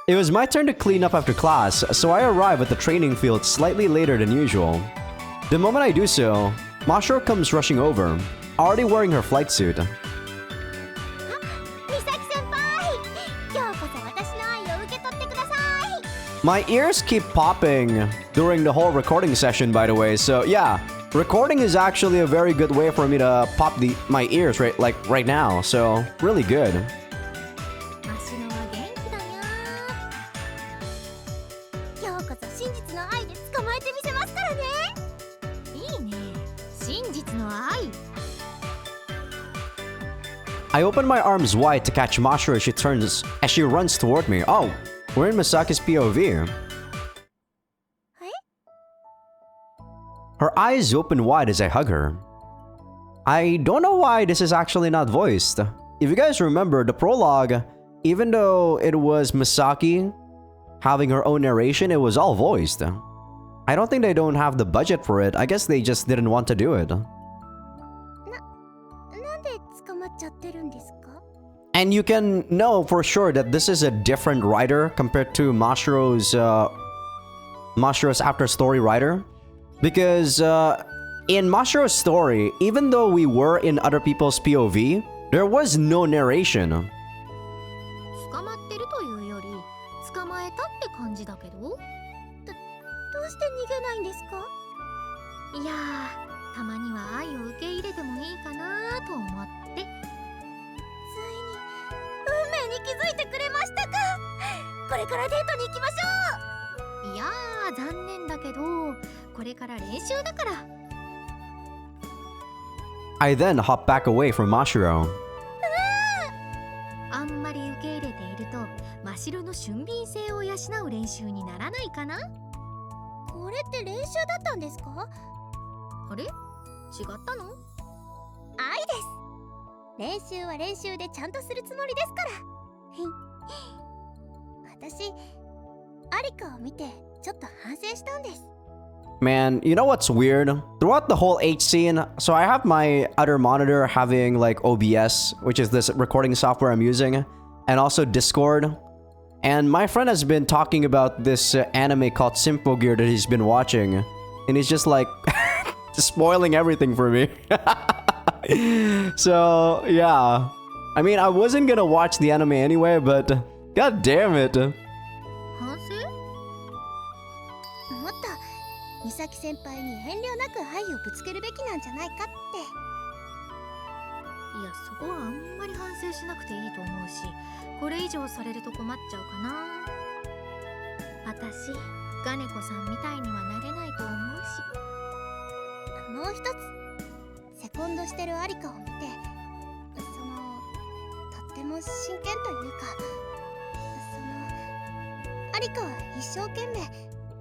It was my turn to clean up after class, so I arrive at the training field slightly later than usual. The moment I do so, Masaya comes rushing over, already wearing her flight suit. My ears keep popping during the whole recording session, by the way, so yeah, recording is actually a very good way for me to pop my ears right now, so really good. I open my arms wide to catch Masaya as she runs toward me. Oh, we're in Misaki's POV. Her eyes open wide as I hug her. I don't know why this is actually not voiced. If you guys remember the prologue, even though it was Misaki having her own narration, it was all voiced. I don't think they don't have the budget for it. I guess they just didn't want to do it. And you can know for sure that this is a different writer compared to Masaya's after story writer. Because in Masaya's story, even though we were in other people's POV, there was no narration. I then hop back away from Masaya. Man, you know what's weird? Throughout the whole H scene, so I have my other monitor having like OBS, which is this recording software I'm using, and also Discord. And my friend has been talking about this anime called Symphogear that he's been watching, and he's just like spoiling everything for me. So yeah, I mean, I wasn't gonna watch the anime anyway, but god damn it.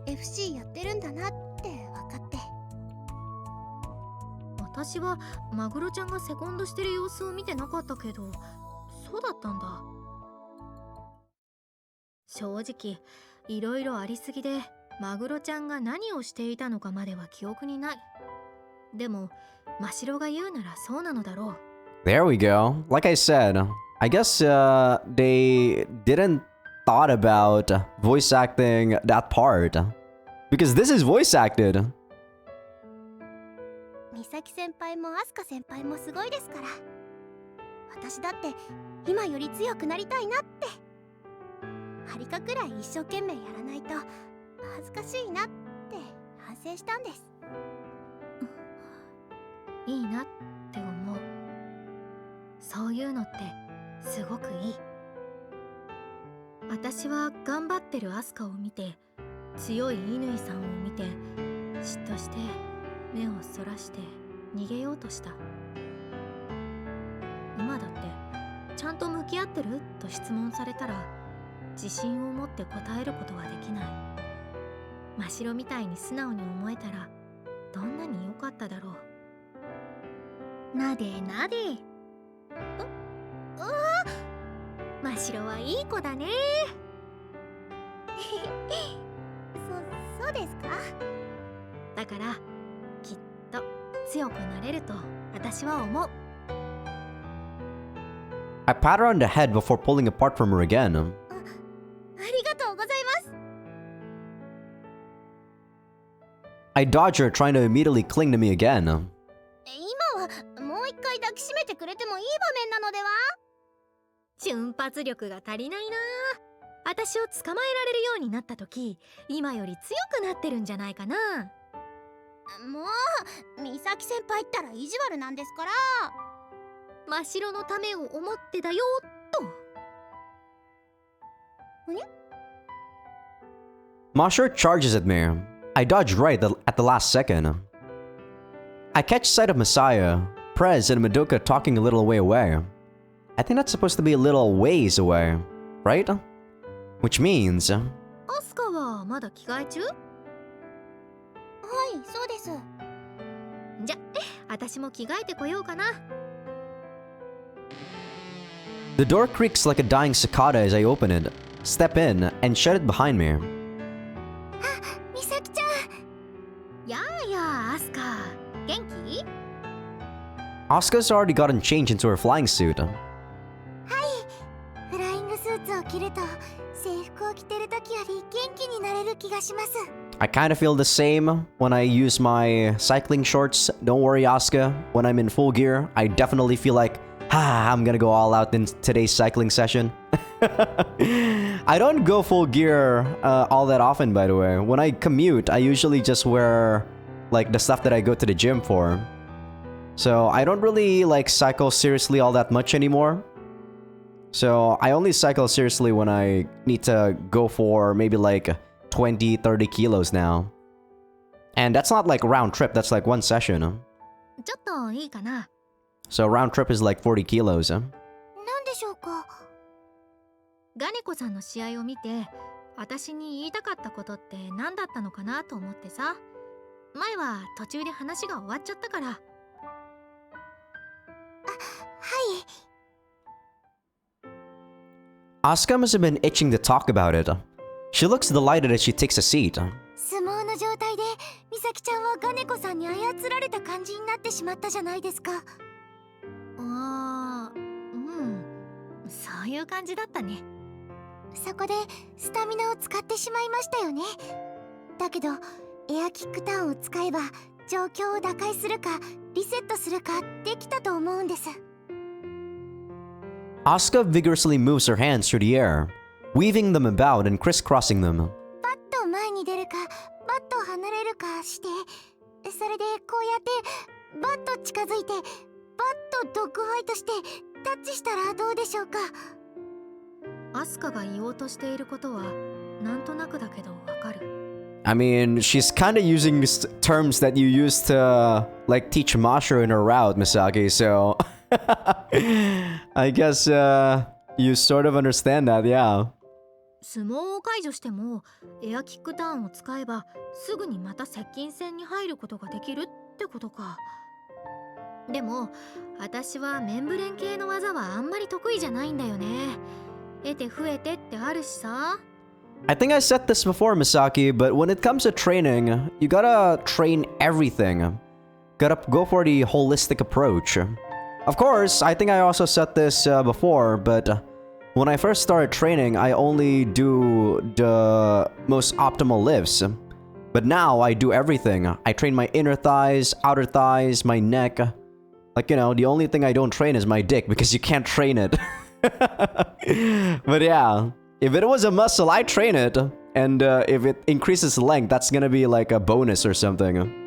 FC やってるんだなって分かって。私はマグロちゃんがセコンドしてる様子を見てなかったけど、そうだったんだ。正直いろいろありすぎでマグロちゃんが何をしていたのかまでは記憶にない。でも真白が言うならそうなのだろう。 There we go. Like I said, I guess they didn't thought about voice acting that part. Because this is voice acted. 美咲先輩もアスカ先輩もすごいですから、私だって今より強くなりたいなって。ハリカくらい一生懸命やらないと恥ずかしいなって反省したんです。いいなって思う。そういうのってすごくいい。私は頑張ってるアスカを見て、強い乾さんを見て、嫉妬して目をそらして逃げようとした。今だってちゃんと向き合ってると質問されたら自信を持って答えることはできない。真白みたいに素直に思えたらどんなに良かっただろう。なでなで。真白はいい子だね。そうですか。だからきっと強くなれると私は思う。 I pat her on the head before pulling apart from her again. ありがとうございます。 I dodge her, trying to immediately cling to me again. 今はもう一回抱きしめてくれてもいい場面なのでは。瞬発力が足りないな。私を捕まえられるようになった時、今より強くなってるんじゃないかな。もう美咲先輩ったら意地悪なんですから。真白のためを思ってだよと。 Masha charges at me. I dodge right at the last second. I catch sight of Masaya, Prez, and Madoka talking a little way away. I think that's supposed to be a little ways away, right? Which means... アスカはまだ着替え中？はい、そうです。じゃ、私も着替えてこようかな。 The door creaks like a dying cicada as I open it, step in, and shut it behind me. 美咲ちゃん。やあやあ、アスカ。元気？ Asuka's already gotten changed into her flying suit. フライングスーツを着ると制服を着てる時より元気になれる気がします。 I kind of feel the same when I use my cycling shorts. Don't worry, Asuka. When I'm in full gear, I definitely feel like, I'm gonna go all out in today's cycling session. I don't go full gear all that often, by the way. When I commute, I usually just wear like the stuff that I go to the gym for. So I don't really like cycle seriously all that much anymore. So I only cycle seriously when I need to go for maybe like 20-30 kilos now. And that's not like round trip, that's like one session. ちょっといいかな。 So round trip is like 40 kilos. なんでしょうか。ガネコさんの試合を見て、私に言いたかったことって何だったのかなと思ってさ。前は途中で話が終わっちゃったから。はい。 Asuka must have been itching to talk about it. She looks delighted as she takes a seat. 相撲の状態で美咲ちゃんはガネコさんに操られた感じになってしまったじゃないですか。そういう感じだったね。そこでスタミナを使ってしまいましたよね。だけどエアキックターンを使えば状況を打開するかリセットするかできたと思うんです。 Asuka vigorously moves her hands through the air, weaving them about and crisscrossing them. バット前に出るかバット離れるかして、それでこうやってバット近づいてバットドッグファイトしてタッチしたらどうでしょうか。アスカが言おうとしていることはなんとなくだけどわかる。 I mean, she's kind of using terms that you used to like teach Masha in her route, Misaki, so I guess you sort of understand that, yeah. 相撲を解除してもエアキックターンを使えばすぐにまた接近戦に入ることができるってことか。でも私はメンブレン系の技はあんまり得意じゃないんだよね。得て増えてってあるしさ。I think I said this before, Misaki, but when it comes to training, you gotta train everything. Gotta go for the holistic approach. Of course, I think I also said this before, but when I first started training, I only do the most optimal lifts. But now I do everything. I train my inner thighs, outer thighs, my neck. Like, you know, the only thing I don't train is my dick because you can't train it. But yeah, if it was a muscle, I train it. And if it increases length, that's gonna be like a bonus or something.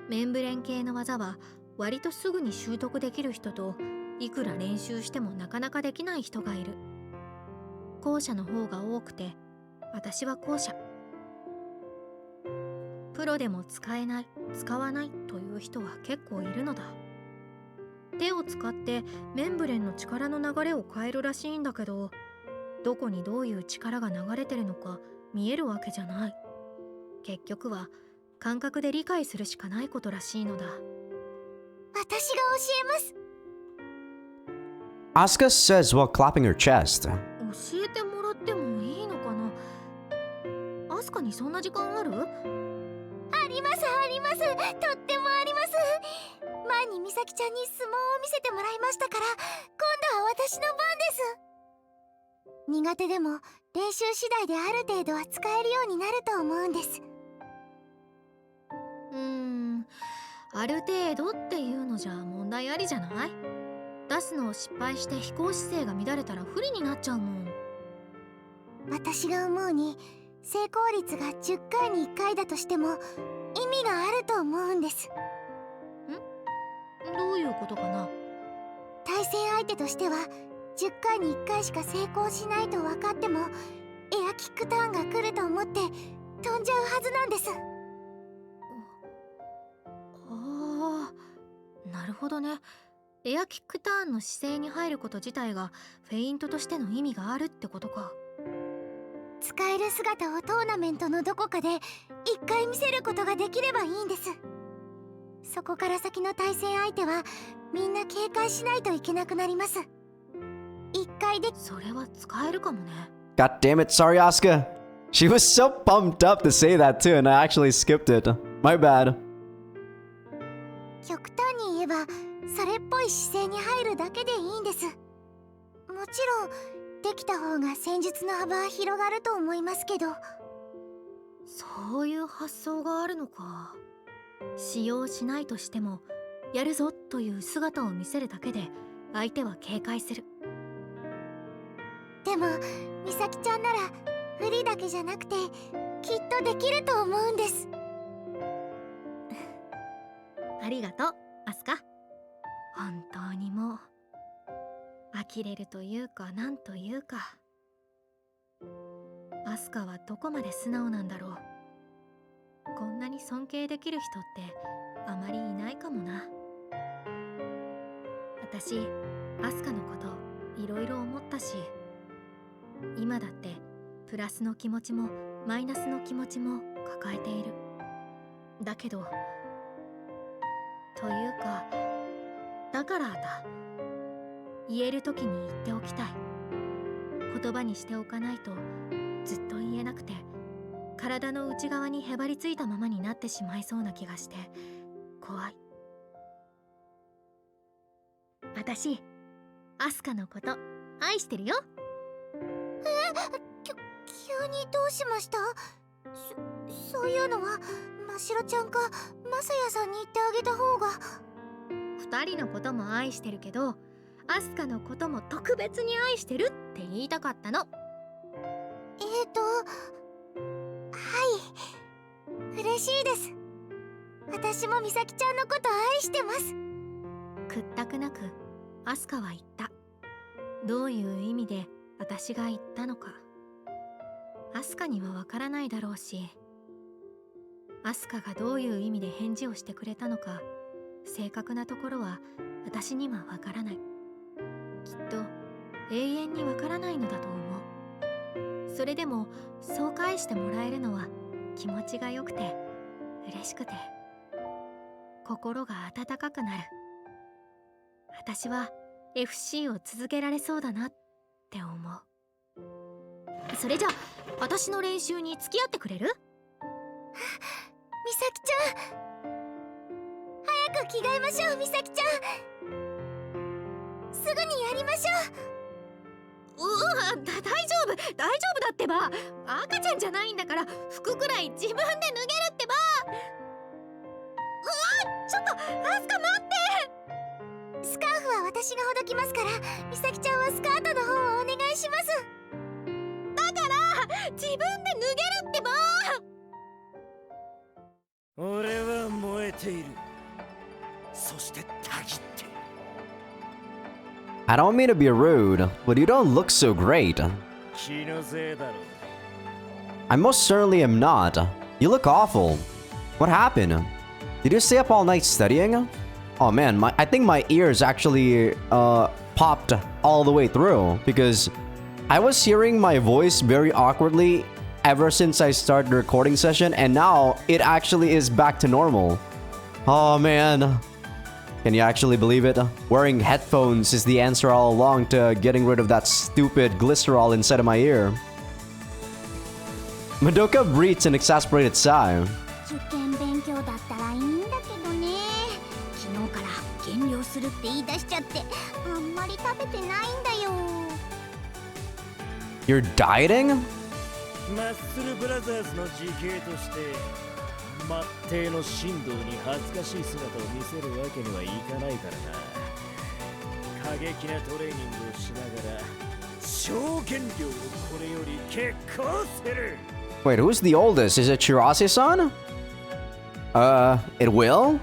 メンブレン系の技は割とすぐに習得できる人と、いくら練習してもなかなかできない人がいる。後者の方が多くて、私は後者。プロでも使えない、使わないという人は結構いるのだ。手を使ってメンブレンの力の流れを変えるらしいんだけど、どこにどういう力が流れてるのか見えるわけじゃない。結局は感覚で理解するしかないことらしいのだ。私が教えます。 Asuka says while clapping her chest. 教えてもらってもいいのかな。アスカにそんな時間ある？ありますあります。とってもあります。前に美咲ちゃんに相撲を見せてもらいましたから、今度は私の番です。苦手でも練習次第である程度は使えるようになると思うんです。ある程度っていうのじゃ問題ありじゃない？出すのを失敗して飛行姿勢が乱れたら不利になっちゃうもん。私が思うに成功率が10回に1回だとしても意味があると思うんです。どういうことかな？対戦相手としては10回に1回しか成功しないと分かってもエアキックターンが来ると思って飛んじゃうはずなんです。ああ、なるほどね。エアキックターンの姿勢に入ること自体がフェイントとしての意味があるってことか。使える姿をトーナメントのどこかで1回見せることができればいいんです。そこから先の対戦相手はみんな警戒しないといけなくなります。1回でそれは使えるかもね。 God damn it, sorry Asuka. She was so pumped up to say that too, and I actually skipped it. My bad. 極端に言えばそれっぽい姿勢に入るだけでいいんです。もちろんできた方が戦術の幅は広がると思いますけど。そういう発想があるのか。使用しないとしてもやるぞという姿を見せるだけで相手は警戒する。でも美咲ちゃんなら振りだけじゃなくてきっとできると思うんです。ありがとう、アスカ。本当にもう呆れるというかなんというか。アスカはどこまで素直なんだろう。こんなに尊敬できる人ってあまりいないかもな。私、アスカのこといろいろ思ったし、今だってプラスの気持ちもマイナスの気持ちも抱えている。だけどというか、だからだ。言える時に言っておきたい。言葉にしておかないとずっと言えなくて、体の内側にへばりついたままになってしまいそうな気がして怖い。私、アスカのこと愛してるよ。急にどうしました？そういうのはましろちゃんかまさやさんに言ってあげた方が。二人のことも愛してるけど、アスカのことも特別に愛してるって言いたかったの。はい、嬉しいです。私も美咲ちゃんのこと愛してます。屈託なくアスカは言った。どういう意味で私が言ったのかアスカにはわからないだろうし、アスカがどういう意味で返事をしてくれたのか正確なところは私にはわからない。きっと永遠にわからないのだと思う。それでもそう返してもらえるのは気持ちがよくて嬉しくて心が温かくなる。私は FC を続けられそうだなって思う。それじゃ私の練習に付き合ってくれる？美咲ちゃん、早く着替えましょう。美咲ちゃん、すぐにやりましょ大丈夫だってば。赤ちゃんじゃないんだから服くらい自分で脱げるってば。ちょっとアスカ待って。スカーフは私がほどきますから、美咲ちゃんはスカートの方をお願いします。だから自分で脱げるってば。俺は燃えている。そしてたぎって。I don't mean to be rude, but you don't look so great. 気のせいだろ。I most certainly am not. You look awful. What happened? Did you stay up all night studying? Oh man, I think my ears actually popped all the way through because I was hearing my voice very awkwardly ever since I started the recording session, and now it actually is back to normal. Oh man. Can you actually believe it? Wearing headphones is the answer all along to getting rid of that stupid glycerol inside of my ear. Madoka breathes an exasperated sigh. 受験勉強だったらいいんだけどね。昨日から減量するって言い出しちゃって、あんまり食べてないんだよ。You're dieting? マッスルブラザーズの時系として、末弟の神道に恥ずかしい姿を見せるわけにはいかないからな。過激なトレーニングをしながら、証言量をこれより結構する。Wait, who's the oldest? Is it Shirase-san? It will?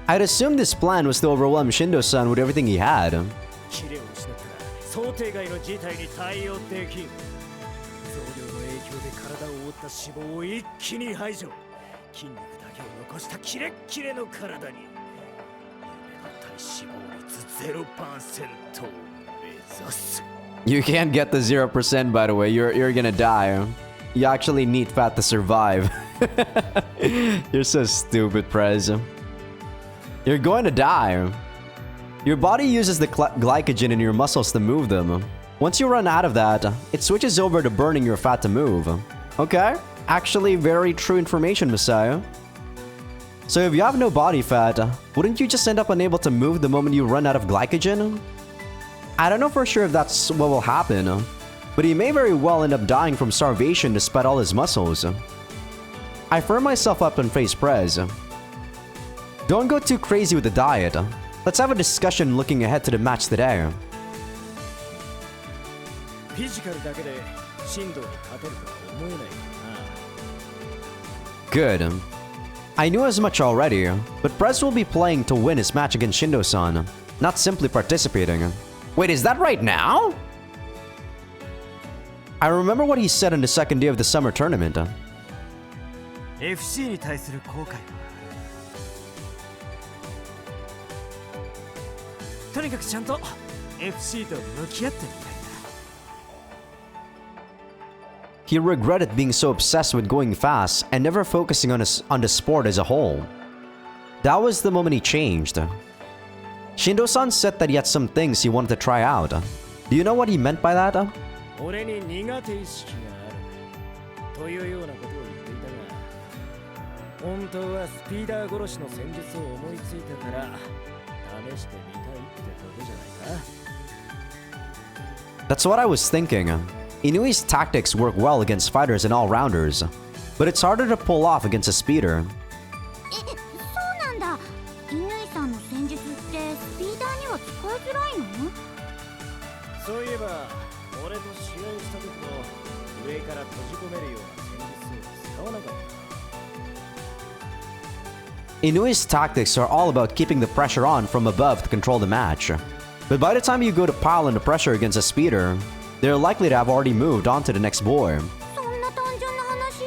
I'd assume this plan was to overwhelm Shindo-san with everything he had. キレを失ったら想定外の事態に対応できん。増量の影響で体を覆った脂肪を一気に排除。筋肉だけを残したキレッキレの体に。夢の体脂肪率 0% を目指す。You can't get the 0%, by the way. You're gonna die. You actually need fat to survive. You're so stupid, Prez. You're going to die. Your body uses the glycogen in your muscles to move them. Once you run out of that, it switches over to burning your fat to move. Okay? Actually, very true information, Masaya. So if you have no body fat, wouldn't you just end up unable to move the moment you run out of glycogen? I don't know for sure if that's what will happen, but he may very well end up dying from starvation despite all his muscles. I firm myself up and face Prez. Don't go too crazy with the diet. Let's have a discussion looking ahead to the match today. フィジカルだけで神道に勝てるとは思えないからな。 Good. I knew as much already, but Prez will be playing to win his match against Shindo-san, not simply participating. Wait, is that right now? I remember what he said on the second day of the summer tournament. FC に対する後悔はとにかくちゃんと FC と向き合ってみたいな。 He regretted being so obsessed with going fast and never focusing on the sport as a whole. That was the moment he changed. Shindo-san said that he had some things he wanted to try out. Do you know what he meant by that? 俺に苦手意識があるというようなことを言っていたが、本当はスピーダー殺しの戦術を思いついたから試してみたいってとこじゃないか。 That's what I was thinking. Inui's tactics work well against fighters and all-rounders, but it's harder to pull off against a speeder. そうなんだ。乾さんの戦術ってスピーダーには使いづらいの？そういえば俺と試合した時も上から閉じ込めるような戦術を使わなかった。 Inui's tactics are all about keeping the pressure on from above to control the match. But by the time you go to pile on the pressure against a speeder, they're likely to have already moved on to the next board. そんな単純な話？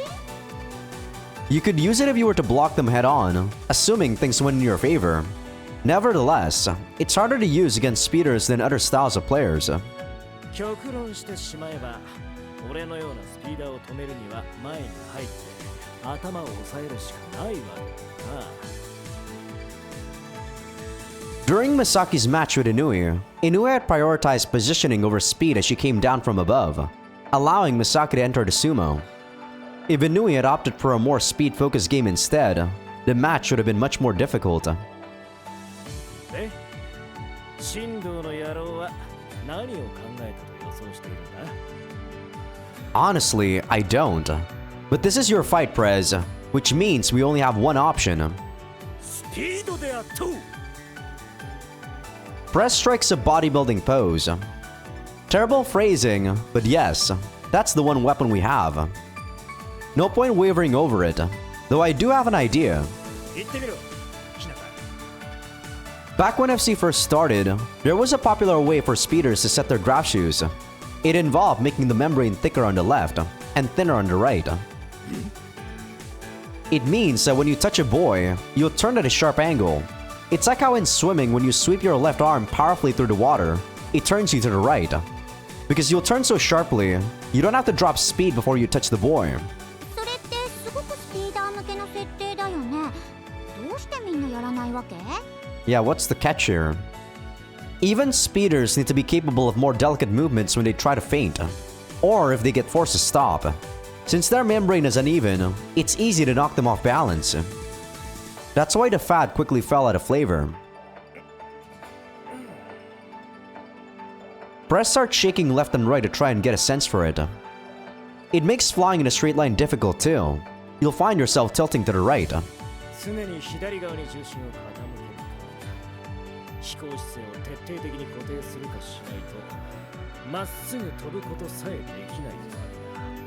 You could use it if you were to block them head on, assuming things went in your favor. Nevertheless, it's harder to use against speeders than other styles of players. 極論してしまえば俺のようなスピーダーを止めるには前に入って頭を押さえるしかないわけだな。 During Misaki's match with Inui had prioritized positioning over speed as she came down from above. allowing Misaki to enter the sumo. If Inui had opted for a more speed-focused game instead, the match would have been much more difficult. で、神道の野郎は何を考えたと予想しているんだ？ Honestly, I don't. But this is your fight, Prez, which means we only have one option. スピードであっと。 Prez strikes a bodybuilding pose. Terrible phrasing, but yes, that's the one weapon we have. No point wavering over it, though I do have an idea. 行ってみろ、日向。 Back when FC first started, there was a popular way for speeders to set their graph shoes. It involved making the membrane thicker on the left and thinner on the right. It means that when you touch a buoy, you'll turn at a sharp angle. It's like how in swimming, when you sweep your left arm powerfully through the water, it turns you to the right. Because you'll turn so sharply, you don't have to drop speed before you touch the buoy. それってすごくスピーダー向けの設定だよね。どうしてみんなやらないわけ？ Yeah, what's the catch here? Even speeders need to be capable of more delicate movements when they try to feint, or if they get forced to stop. Since their membrane is uneven, it's easy to knock them off balance. That's why the fad quickly fell out of flavor. Press starts shaking left and right to try and get a sense for it. It makes flying in a straight line difficult too. You'll find yourself tilting to the right. 常に左側に重心を傾けるか、飛行姿勢を徹底的に固定するかしないと、まっすぐ飛ぶことさえできないとある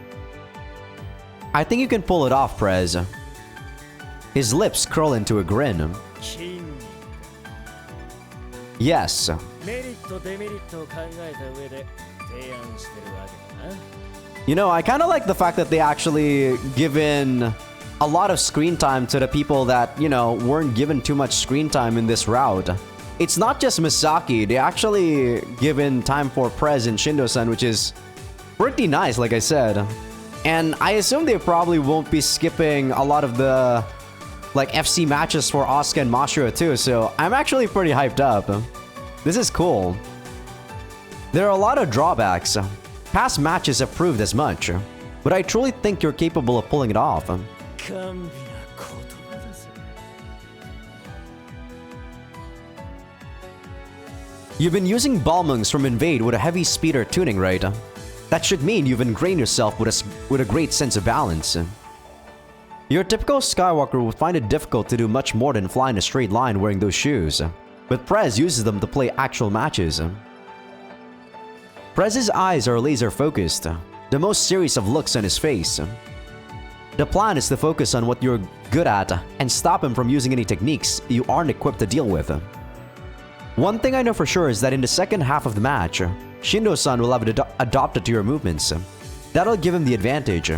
な。 I think you can pull it off, Prez. His lips curl into a grin. 筋肉。 Yes. メリットデメリットを考えた上で提案してるわけだな。 You know, I kind of like the fact that they actually give in a lot of screen time to the people that, you know, weren't given too much screen time in this route. It's not just Misaki, they actually give in time for Prez and Shindo-san, which is pretty nice, like I said. And I assume they probably won't be skipping a lot of the, like, FC matches for Asuka and Mashiro too, so I'm actually pretty hyped up. This is cool. There are a lot of drawbacks. Past matches have proved as much, but I truly think you're capable of pulling it off. 甘美な言葉だぜ。 You've been using Balmungs from Invade with a heavy speeder tuning, right? That should mean you've ingrained yourself with a great sense of balance. Your typical Skywalker would find it difficult to do much more than fly in a straight line wearing those shoes, but Prez uses them to play actual matches. Prez's eyes are laser focused, the most serious of looks on his face. The plan is to focus on what you're good at and stop him from using any techniques you aren't equipped to deal with. One thing I know for sure is that in the second half of the match, Shindo-san will have adopted to your movements. That'll give him the advantage.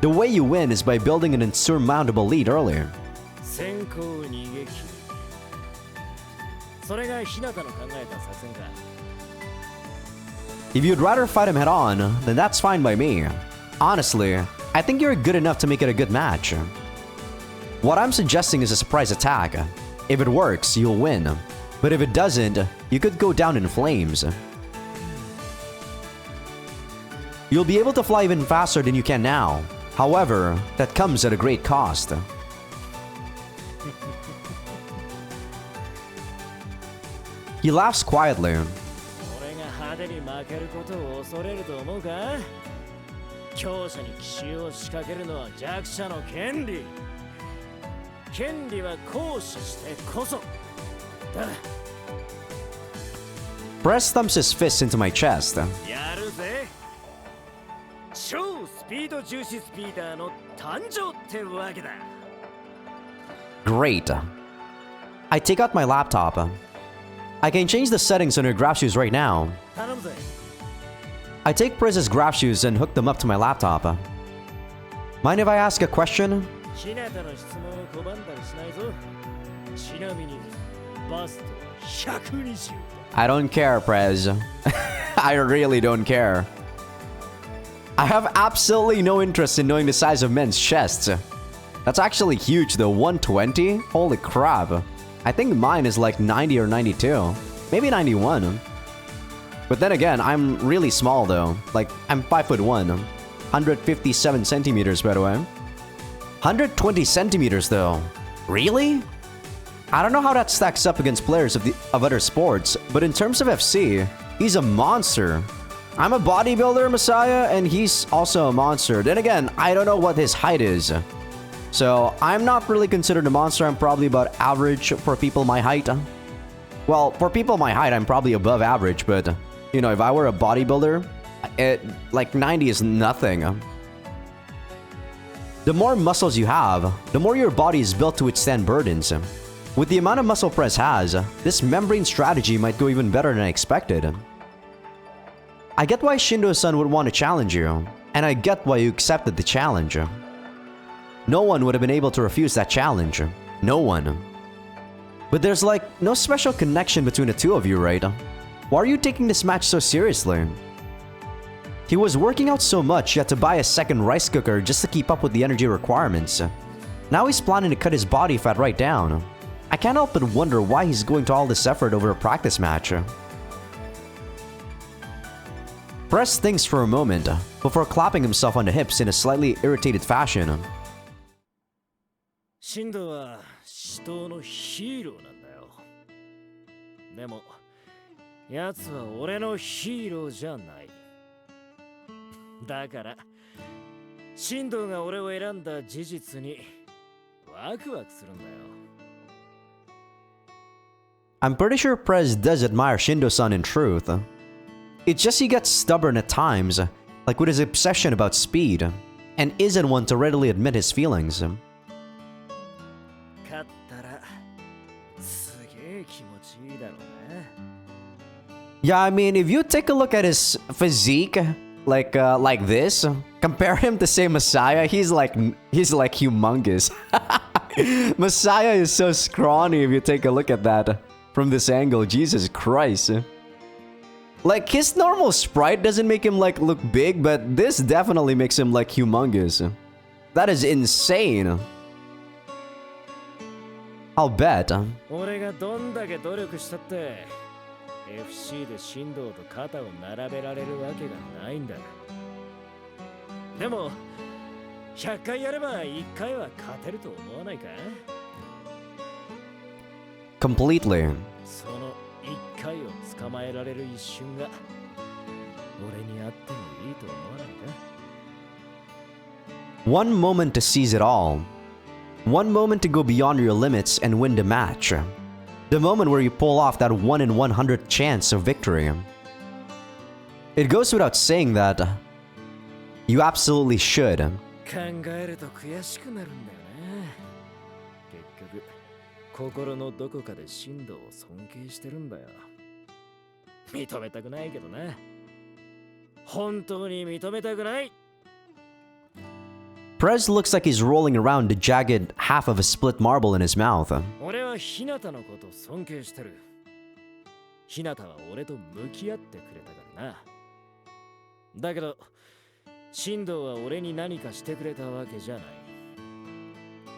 The way you win is by building an insurmountable lead early. 先行逃げ切る。それが日向の考えた作戦か。 If you'd rather fight him head on, then that's fine by me. Honestly, I think you're good enough to make it a good match. What I'm suggesting is a surprise attack. If it works, you'll win. But if it doesn't, you could go down in flames. You'll be able to fly even faster than you can now. However, that comes at a great cost. He laughs quietly. 俺が派手に負けることを恐れると思うか？強者に奇襲を仕掛けるのは弱者の権利。権利は行使してこそ。だ。 Press thumps his fist into my chest. やるぜ。超スピード重視スピーダーの誕生ってわけだ。 Great. I take out my laptop. I can change the settings on your graph shoes right now. 頼むぜ。 I take Prez's graph shoes and hook them up to my laptop. Mind if I ask a question? 日向の質問を拒んだりしないぞ。ちなみにバストは120。 I don't care, Prez. I really don't care. I have absolutely no interest in knowing the size of men's chests. That's actually huge though, 120? Holy crap. I think mine is like 90 or 92. Maybe 91. But then again, I'm really small though. Like, I'm 5'1", 157 centimeters by the way. 120 centimeters though. Really? I don't know how that stacks up against players of other sports, but in terms of FC, he's a monster. I'm a bodybuilder, Masaya, and he's also a monster. Then again, I don't know what his height is. So, I'm not really considered a monster. I'm probably about average for people my height. Well, for people my height, I'm probably above average, but, you know, if I were a bodybuilder, like 90 is nothing. The more muscles you have, the more your body is built to withstand burdens. With the amount of muscle press has, this membrane strategy might go even better than I expected. I get why Shindo-san would want to challenge you, and I get why you accepted the challenge. No one would have been able to refuse that challenge. No one. But there's like no special connection between the two of you, right? Why are you taking this match so seriously? He was working out so much, he had to buy a second rice cooker just to keep up with the energy requirements. Now he's planning to cut his body fat right down. I can't help but wonder why he's going to all this effort over a practice match. Press thinks for a moment, before clapping himself on the hips in a slightly irritated fashion. シンドは死闘のヒーローなんだよ。でも、奴は俺のヒーローじゃない。だから、シンドが俺を選んだ事実にワクワクするんだよ。I'm pretty sure Prez does admire Shindo-san in truth. It's just he gets stubborn at times, like with his obsession about speed, and isn't one to readily admit his feelings. Yeah, I mean, if you take a look at his physique, like this, compare him to say Masaya, he's like humongous. Masaya is so scrawny if you take a look at that from this angle. Jesus Christ. Like, his normal sprite doesn't make him like look big, but this definitely makes him like humongous. That is insane. I'll bet. FC で振動と肩を並べられるわけがないんだ。でも100回やれば1回は勝てると思わないか？ Completely. その1回を捕まえられる一瞬が俺にあってもいいと思わないか？ One moment to seize it all. One moment to go beyond your limits and win the match. The moment where you pull off that 1 in 100th chance of victory. It goes without saying that you absolutely should. 考えると悔しくなるんだよね。結局、心のどこかで振動を尊敬してるんだよ。認めたくないけどね。本当に認めたくない。Prez looks like he's rolling around the jagged half of a split marble in his mouth. 俺は日向のことを尊敬してる。日向は俺と向き合ってくれたからな。だけど、振動は俺に何かしてくれたわけじゃない。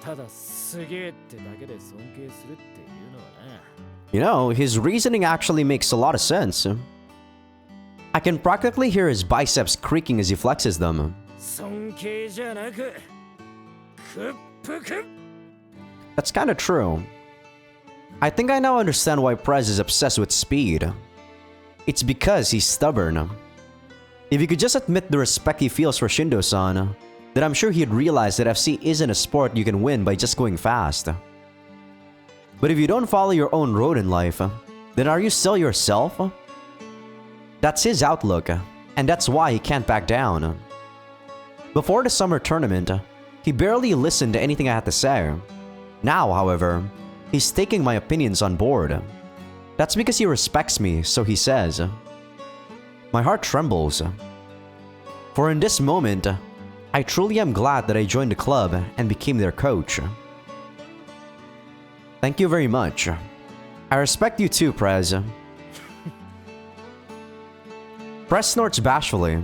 ただすげえってだけで尊敬するっていうのはな。You know, his reasoning actually makes a lot of sense. I can practically hear his biceps creaking as he flexes them. 尊敬じゃなく、屈服。 That's kind of true. I think I now understand why Prez is obsessed with speed. It's because he's stubborn. If he could just admit the respect he feels for Shindo-san, then I'm sure he'd realize that FC isn't a sport you can win by just going fast. But if you don't follow your own road in life, then are you still yourself? That's his outlook, and that's why he can't back down. Before the summer tournament, he barely listened to anything I had to say. Now, however, he's taking my opinions on board. That's because he respects me, so he says. My heart trembles. For in this moment, I truly am glad that I joined the club and became their coach. Thank you very much. I respect you too, Prez. Prez snorts bashfully.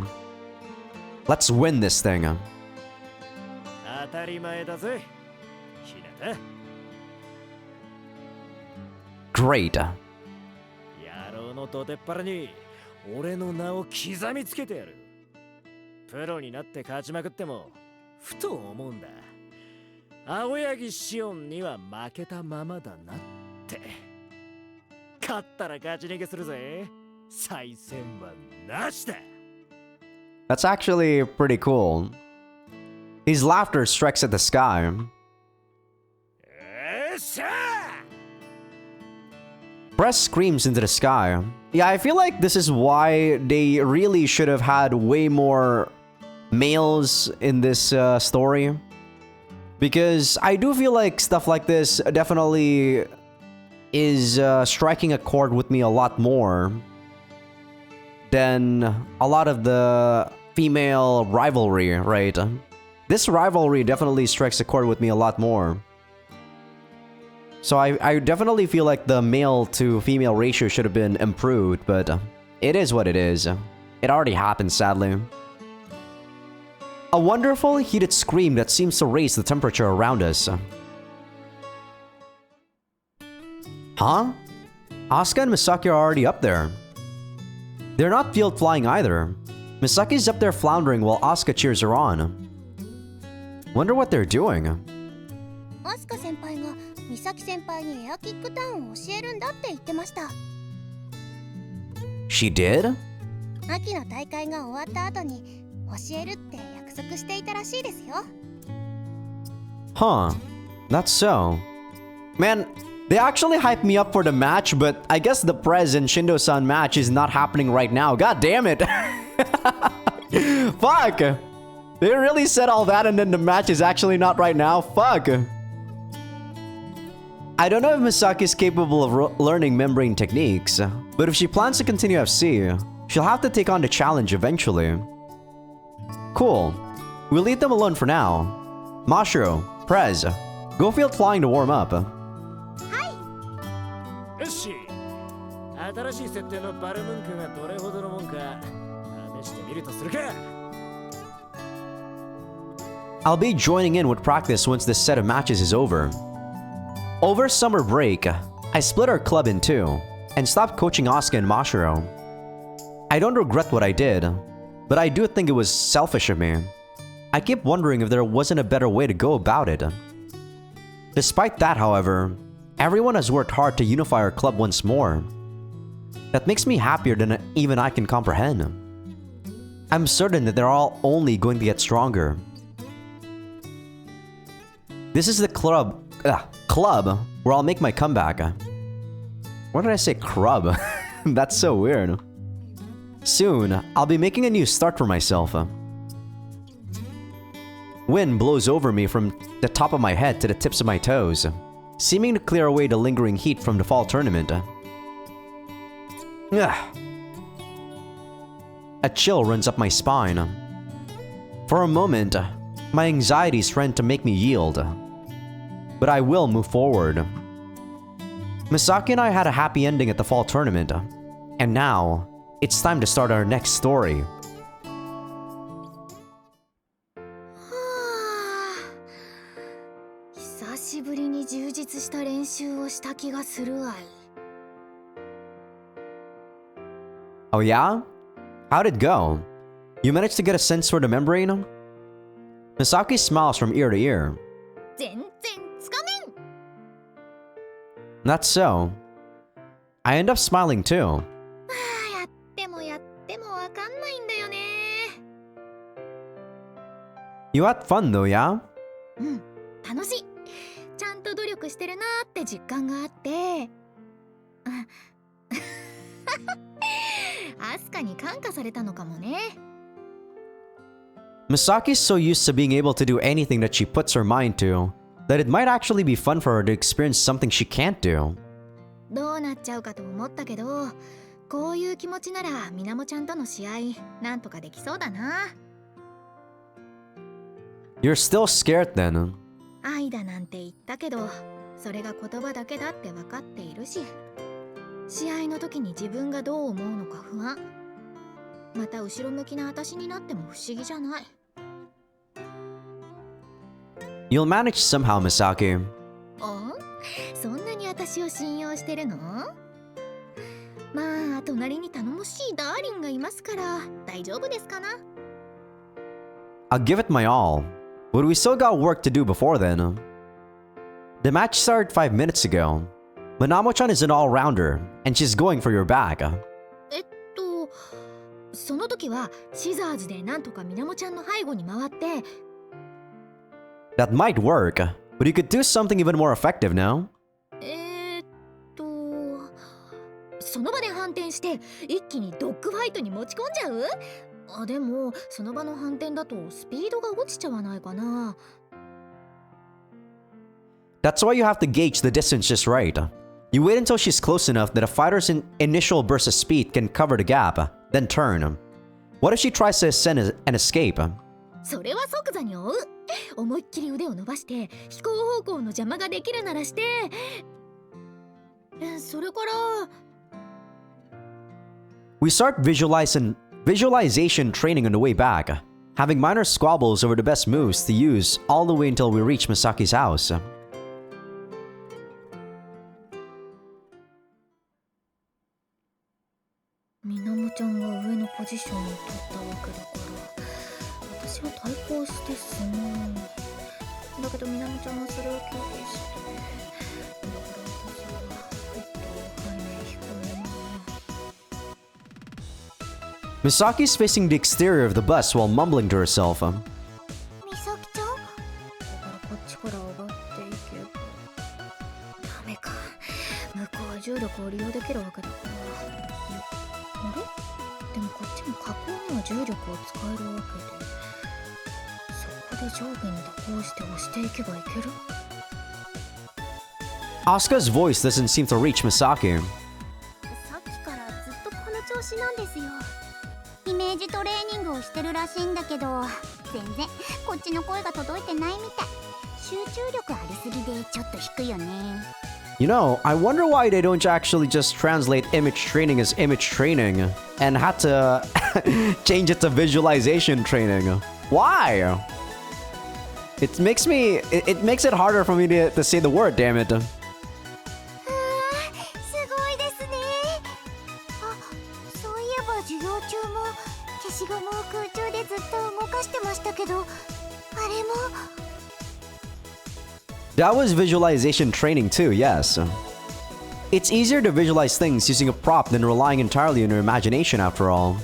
Let's win this thing. 当たり前だぜ、日向。 Great. 野郎のどてっぱらに俺の名を刻みつけてやる。プロになって勝ちまくってもふと思うんだ、青柳シオンには負けたままだなって。勝ったら勝ち逃げするぜ。再戦はなしだ。 That's actually pretty cool. His laughter strikes at the sky. よっしゃー。 Press screams into the sky. Yeah, I feel like this is why they really should have had way more males in this story. Because I do feel like stuff like this definitely is striking a chord with me a lot more than a lot of the female rivalry, right? This rivalry definitely strikes a chord with me a lot more. So I definitely feel like the male to female ratio should have been improved, but it is what it is. It already happened, sadly. A wonderful, heated scream that seems to raise the temperature around us. Huh? Asuka and Misaki are already up there. They're not field flying either. Misaki's up there floundering while Asuka cheers her on. Wonder what they're doing. アスカ先輩が美咲先輩にエアキックターンを教えるんだって言ってました。 She did? 秋の大会が終わった後に教えるって約束していたらしいですよ。 Huh. That's so. Man, they actually hyped me up for the match, but I guess the Prez and Shindo-san match is not happening right now. God damn it. Fuck. They really said all that and then the match is actually not right now? Fuck. I don't know if Misaki is capable of learning membrane techniques, but if she plans to continue FC, she'll have to take on the challenge eventually. Cool. We'll leave them alone for now. Mashiro, Prez, go field flying to warm up. よし、新しい設定のバルムンクがどれほどのもんか試してみるとするか。 I'll be joining in with practice once this set of matches is over. Over summer break, I split our club in two and stopped coaching Asuka and Mashiro. I don't regret what I did, but I do think it was selfish of me. I keep wondering if there wasn't a better way to go about it. Despite that, however, everyone has worked hard to unify our club once more. That makes me happier than even I can comprehend. I'm certain that they're all only going to get stronger. This is the club where I'll make my comeback. Why did I say club? That's so weird. Soon, I'll be making a new start for myself. Wind blows over me from the top of my head to the tips of my toes, seeming to clear away the lingering heat from the fall tournament. A chill runs up my spine. For a moment, my anxieties threaten to make me yield. But I will move forward. Misaki and I had a happy ending at the fall tournament, and now, it's time to start our next story. 久しぶりに充実した練習をした気がするわい。 Oh yeah? How'd it go? You managed to get a sense for the membrane? Misaki smiles from ear to ear. 全然つかめん。 That's so. I end up smiling too. やってもわかんないんだよね。 You had fun though, yeah? うん、楽しい。ちゃんと努力してるなーって実感があって。アスカに感化されたのかもね。 Misaki's so used to being able to do anything that she puts her mind to that it might actually be fun for her to experience something she can't do. どうなっちゃうかと思ったけど、こういう気持ちならみなもちゃんとの試合なんとかできそうだな。 You're still scared then. 愛だなんて言ったけど、それが言葉だけだって分かっているし、試合の時に自分がどう思うのか不安。また後ろ向きな私になっても不思議じゃない。 You'll manage somehow, Misaki. お？そんなに私を信用してるの？まあ隣に頼もしいダーリンがいますから大丈夫ですかな。 I'll give it my all, but we still got work to do before then. The match started 5 minutes ago. Minamo-chan is an all-rounder, and she's going for your back. その時はシザーズでなんとかみなもちゃんの背後に回って。 That might work, but you could do something even more effective now. その場で反転して一気にドッグファイトに持ち込んじゃう？あ、でもその場の反転だとスピードが落ちちゃわないかな。 That's why you have to gauge the distance just right. You wait until she's close enough that a fighter's initial burst of speed can cover the gap, then turn. What if she tries to ascend and escape? それは即座に追う。思いっきり腕を伸ばして飛行方向の邪魔ができるならして。それから We start visualization training on the way back, having minor squabbles over the best moves to use all the way until we reach Misaki's house. みなもちゃんが上のポジションを取ったわけだから私は対抗してすごい。だけどみなもちゃんはそれを拒否して、だから私は背面低め。 Misaki's facing the exterior of the bus while mumbling to herself. 美咲ちゃん？だからこっちから上がっていけばダメか。向こうは重力を利用できるわけだから。あれ？でもこっちも下降には重力を使えるわけで、そこで上下に蛇行して押していけばいける？ Asuka's voice doesn't seem to reach Misaki. さっきからずっとこの調子なんですよ。イメージトレーニングをしてるらしいんだけど、全然こっちの声が届いてないみたい。集中力ありすぎでちょっと低いよね。You know, I wonder why they don't actually just translate image training as image training and had to change it to visualization training. Why? It makes it harder for me to say the word, damn it. すごいですね。あ、そういえば授業中も消しゴムを空中でずっと動かしてましたけど、あれも That was visualization training too, yes. It's easier to visualize things using a prop than relying entirely on your imagination after all.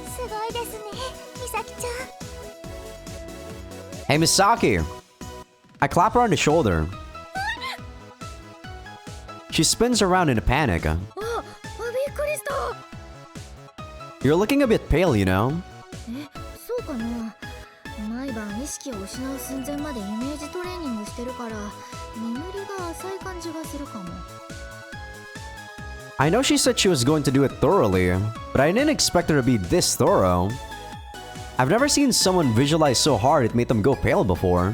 すごいですね、美咲ちゃん。 Hey Misaki! I clap her on the shoulder. She spins around in a panic. あ、びっくりした。 You're looking a bit pale, you know? そうかな。毎晩意識を失う寸前までイメージトレーニングしてるから眠りが浅い感じがするかも。 I know she said she was going to do it thoroughly, but I didn't expect her to be this thorough. I've never seen someone visualize so hard it made them go pale before.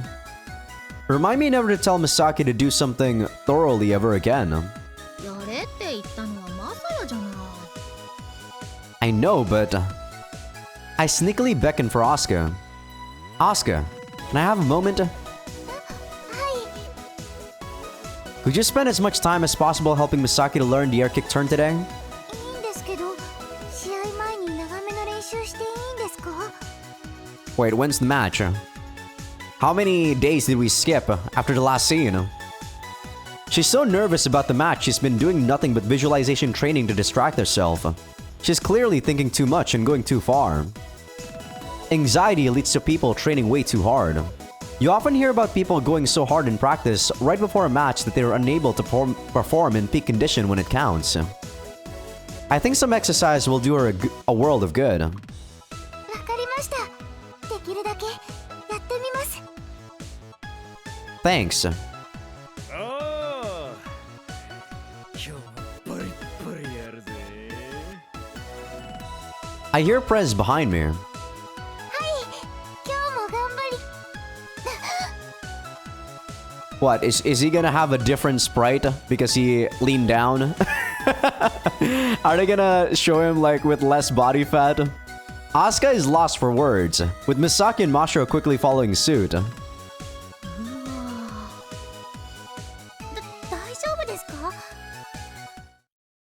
Remind me never to tell Misaki to do something thoroughly ever again. やれって言ったのはマサヤじゃない。 I know, but... I sneakily beckon for Asuka. Asuka, can I have a moment? はい。 Could you spend as much time as possible helping Misaki to learn the air kick turn today? いいんですけど、試合前に長めの練習していいんですか？ Wait, when's the match? How many days did we skip after the last scene? She's so nervous about the match, she's been doing nothing but visualization training to distract herself. She's clearly thinking too much and going too far. Anxiety leads to people training way too hard. You often hear about people going so hard in practice right before a match that they are unable to perform in peak condition when it counts. I think some exercise will do her a world of good. わかりました。できるだけやってみます。 Thanks. おー、今日もバリッバリやるぜ。 I hear Prez behind me. 今日も頑張り。 What, is he gonna have a different sprite because he leaned down? Are they gonna show him like with less body fat? Asuka is lost for words, with Misaki and Masha quickly following suit.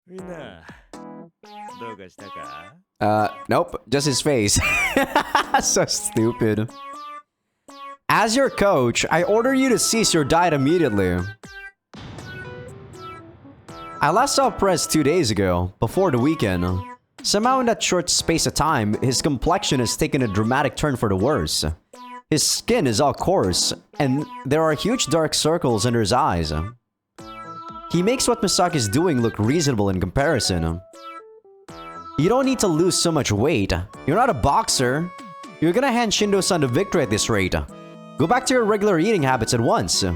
みんなどうかしたか？ Nope, just his face. So stupid. As your coach, I order you to cease your diet immediately. I last saw Perez 2 days ago, before the weekend. Somehow in that short space of time, his complexion has taken a dramatic turn for the worse. His skin is all coarse, and there are huge dark circles under his eyes. He makes what Misaki is doing look reasonable in comparison. You don't need to lose so much weight. You're not a boxer. You're gonna hand Shindo-san the victory at this rate. Go back to your regular eating habits at once. しかし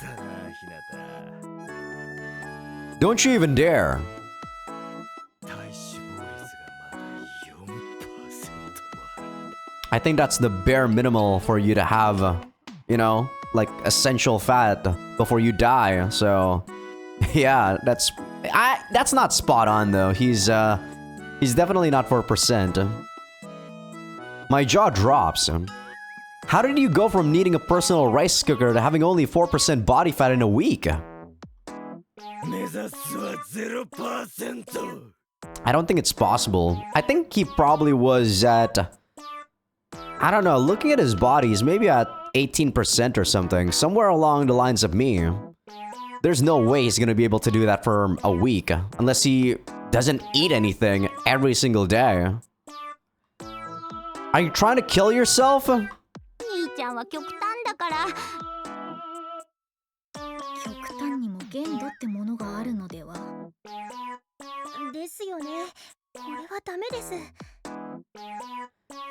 だな、ひなた。 Don't you even dare. 体脂肪率がまだ 4% もある。 I think that's the bare minimal for you to have, you know, like essential fat before you die. So, yeah, that's not spot on though. He's definitely not 4%. My jaw drops. How did you go from needing a personal rice cooker to having only 4% body fat in a week? 目指すは 0%。 I don't think it's possible. I think he probably was at, I don't know, looking at his body, he's maybe at 18% or something, somewhere along the lines of me. There's no way he's gonna be able to do that for a week, unless he doesn't eat anything every single day. Are you trying to kill yourself? 兄ちゃんは極端だから。極端にも限度ってものがあるのでは。ですよね。これはダメです。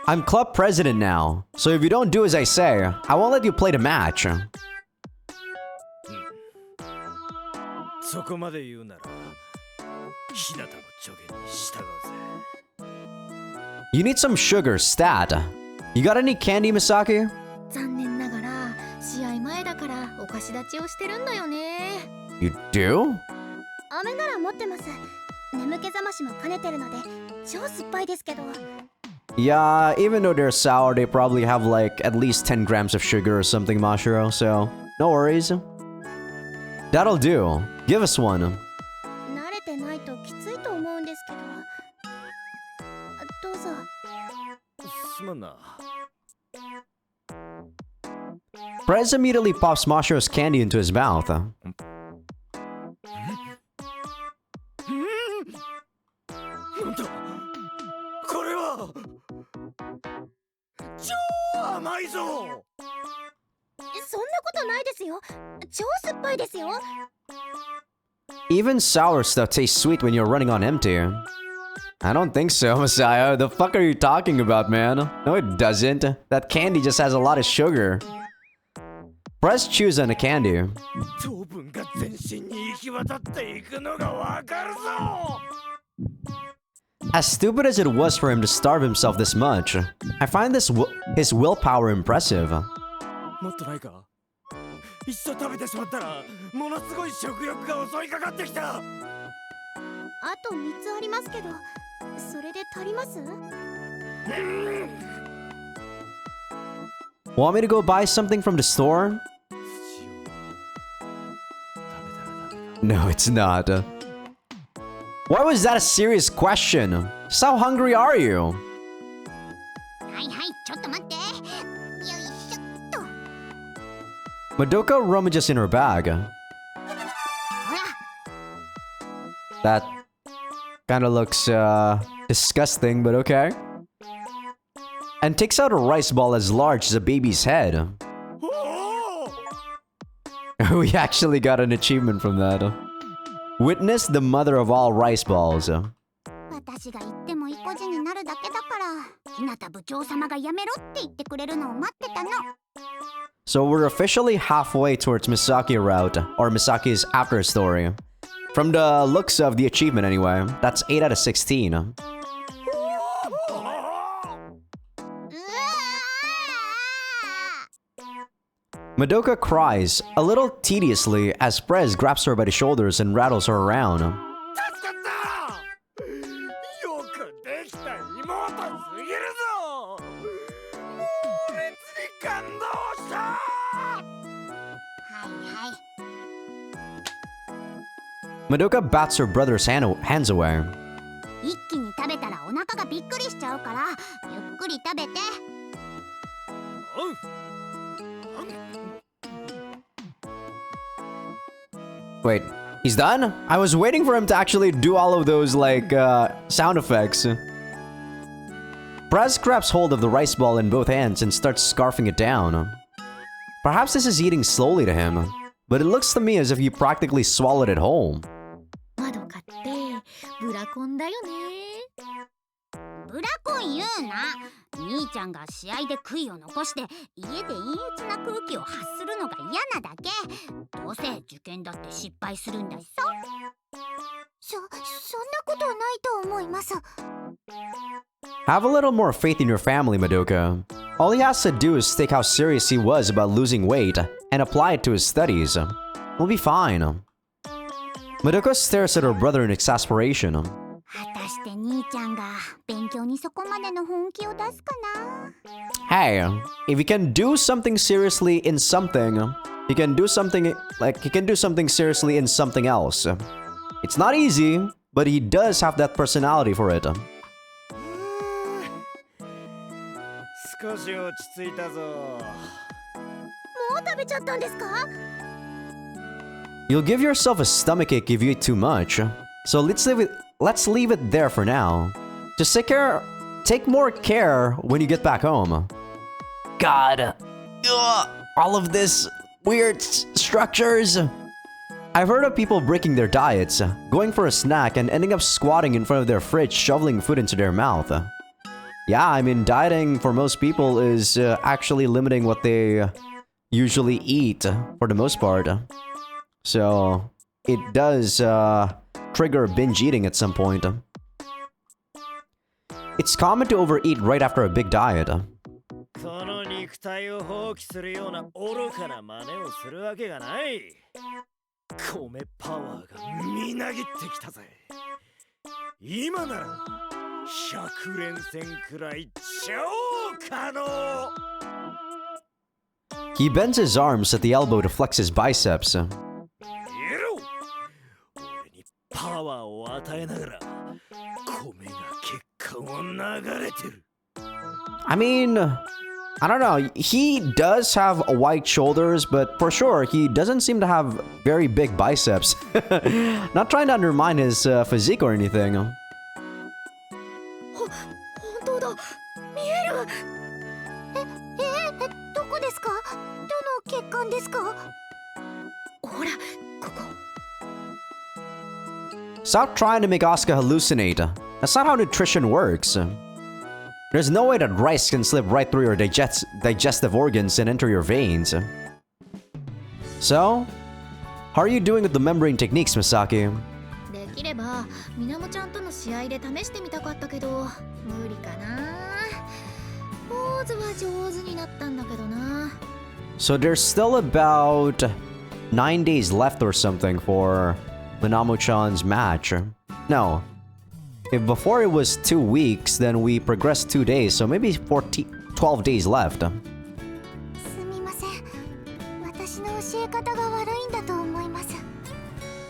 I'm club president now, so if you don't do as I say, I won't let you play the match. そこまで言うなら、ひなたの助言に従うぜ。 You need some sugar, stat. You got any candy, Misaki? 残念ながら試合前だからお貸し立ちをしてるんだよね。 You do? 飴なら持ってます。眠気覚ましも兼ねてるので超酸っぱいですけど。 Yeah, even though they're sour, they probably have like at least 10 grams of sugar or something, Mashiro, so no worries. That'll do. Give us one. 慣れてないときついと思うんですけど。どうぞ。すまんな。 Perez immediately pops Mashiro's candy into his mouth. なんだこれは超甘いぞ。そんなことないですよ。超酸っぱいですよ。 Even sour stuff tastes sweet when you're running on empty. I don't think so, Masaya. The fuck are you talking about, man? No, it doesn't. That candy just has a lot of sugar. Press choose on the candy. 糖分が全身に行き渡っていくのがわかるぞ。 As stupid as it was for him to starve himself this much, I find his willpower impressive. もっとないか。一緒食べてしまったらものすごい食欲が襲いかかってきた。あと3つありますけど、それで足ります？ Want me to go buy something from the store? No, it's not. Why was that a serious question? Just how hungry are you? はいはい、ちょっと待って。よいしょっと。 Madoka rummages in her bag. ほら。 That kind of looks disgusting, but okay. And takes out a rice ball as large as a baby's head. We actually got an achievement from that. Witness the mother of all rice balls. 私が言っても意固地になるだけだから、日向部長様がやめろって言ってくれるのを待ってたの。 So we're officially halfway towards Misaki route, or Misaki's after story. From the looks of the achievement anyway, that's 8 out of 16. Madoka cries, a little tediously, as Prez grabs her by the shoulders and rattles her around. 助かった。よくできた妹すぎるぞ。猛烈に感動した。はいはい。Madoka bats her brother's hands away. 一気に食べたらお腹がびっくりしちゃうからゆっくり食べて。おう。 Wait, he's done? I was waiting for him to actually do all of those, like, sound effects. Perez grabs hold of the rice ball in both hands and starts scarfing it down. Perhaps this is eating slowly to him, but it looks to me as if he practically swallowed it whole. まどかってブラコンだよね。ブラコン言うな。兄ちゃんが試合で悔いを残して家で陰鬱な空気を発するのが嫌なだけ。どうせ受験だって失敗するんだしさ。そんなことはないと思います。 Have a little more faith in your family, Madoka. All he has to do is take how serious he was about losing weight and apply it to his studies. He'll be fine. Madoka stares at her brother in exasperation. 果たして兄ちゃんが勉強にそこまでの本気を出すかな。 Hey, if he can do something seriously in something, he can do something seriously in something else. It's not easy, but he does have that personality for it. 少し落ち着いたぞ。もう食べちゃったんですか？ You'll give yourself a stomachache if you eat too much. So let's leave it there for now. Just take more care when you get back home. God. Ugh, all of this weird structures. I've heard of people breaking their diets, going for a snack and ending up squatting in front of their fridge, shoveling food into their mouth. Yeah, I mean, dieting for most people is actually limiting what they usually eat for the most part. So it does trigger binge eating at some point. It's common to overeat right after a big diet. この肉体を放棄するような愚かな真似をするわけがない。米パワーがみなぎってきたぜ。今なら100連戦くらい超可能。 He bends his arms at the elbow to flex his biceps. やろう。俺にパワーを与えながら米が血管を流れてる。 I mean, I don't know. He does have wide shoulders, but for sure, he doesn't seem to have very big biceps. Not trying to undermine his physique or anything. 本当だ。見える。どこですか？どの血管ですか？ほら、ここ。 Stop trying to make Asuka hallucinate. That's not how nutrition works. There's no way that rice can slip right through your digestive organs and enter your veins. So, how are you doing with the membrane techniques, Misaki? できればみなもちゃんとの試合で試してみたかったけど無理かな。ポーズは上手になったんだけどな。 So there's still about 9 days left or something for Minamo-chan's match. No. If before it was 2 weeks, then we progressed 2 days, so maybe 12 days left. すみません。私の教え方が悪いんだと思います。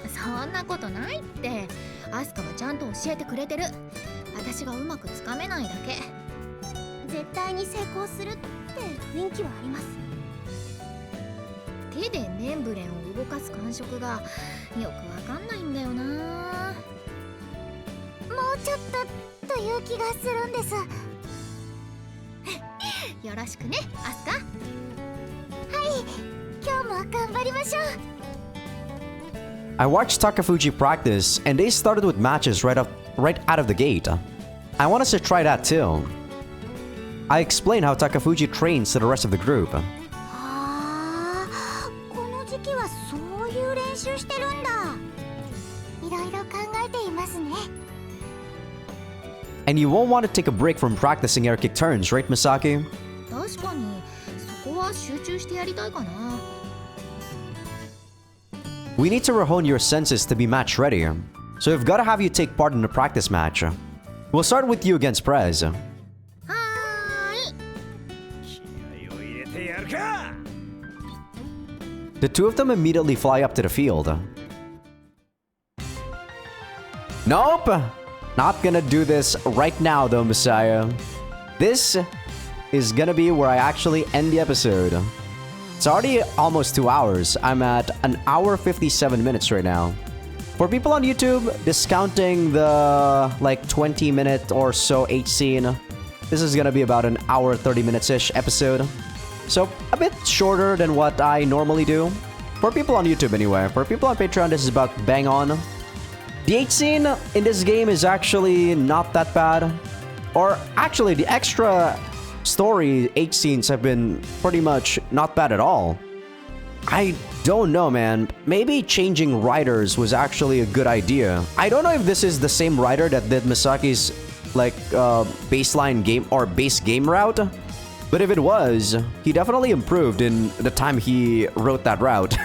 そんなことないって。アスカはちゃんと教えてくれてる。私がうまくつかめないだけ。絶対に成功するって雰囲気はあります。手でメンブレンを動かす感触がよくわかんないんだよな。もうちょっとという気がするんです。よろしくね、アスカ。はい、今日も頑張りましょう。 I watched Takafuji practice, and they started with matches right out of the gate. I want us to try that too. I explained how Takafuji trains to the rest of the group. はあ、この時期はそういう練習してるんだ。いろいろ考えていますね。 And you won't want to take a break from practicing air kick turns, right, Misaki? 確かにそこは集中してやりたいかな。 We need to rehone your senses to be match ready, so we've got to have you take part in the practice match. We'll start with you against Prez. はーい。気合を入れてやるか。 The two of them immediately fly up to the field. Nope! Not gonna do this right now though, Masaya. This is gonna be where I actually end the episode. It's already almost 2 hours. I'm at 1 hour 57 minutes right now. For people on YouTube, discounting the like 20-minute or so H scene, this is gonna be about 1 hour 30 minutes-ish episode. So a bit shorter than what I normally do. For people on YouTube anyway. For people on Patreon, this is about bang on. The H scene in this game is actually not that bad. Or actually, the extra story H scenes have been pretty much not bad at all. I don't know, man. Maybe changing writers was actually a good idea. I don't know if this is the same writer that did Misaki's like baseline game or base game route. But if it was, he definitely improved in the time he wrote that route.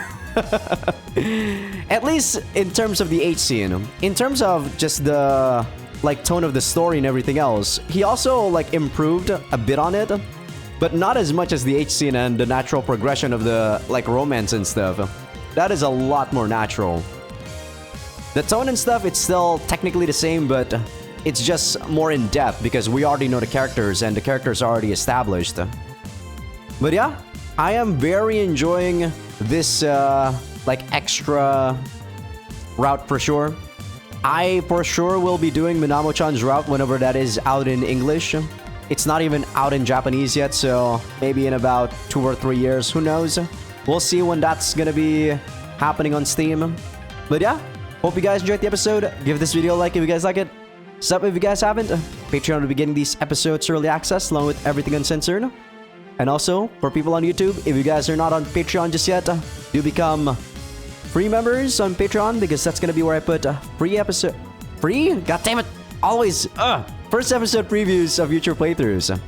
At least in terms of the H scene. In terms of just the like tone of the story and everything else, he also like improved a bit on it, but not as much as the H scene and the natural progression of the like romance and stuff. That is a lot more natural. The tone and stuff, it's still technically the same, but it's just more in depth because we already know the characters and the characters are already established. But yeah, I am very enjoying this like extra route for sure. I for sure will be doing Minamo-chan's route whenever that is out in English. It's not even out in Japanese yet, so maybe in about 2 or 3 years, who knows? We'll see when that's gonna be happening on Steam. But yeah, hope you guys enjoyed the episode. Give this video a like if you guys like it. Sub if you guys haven't. Patreon will be getting these episodes early access along with everything uncensored. And also, for people on YouTube, if you guys are not on Patreon just yet, do become free members on Patreon because that's gonna be where I put free episode... Free? God damn it! Always! First episode previews of future playthroughs.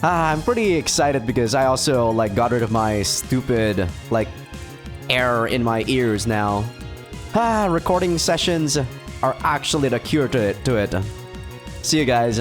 I'm pretty excited because I also like got rid of my stupid like air in my ears now. Recording sessions are actually the cure to it. See you guys.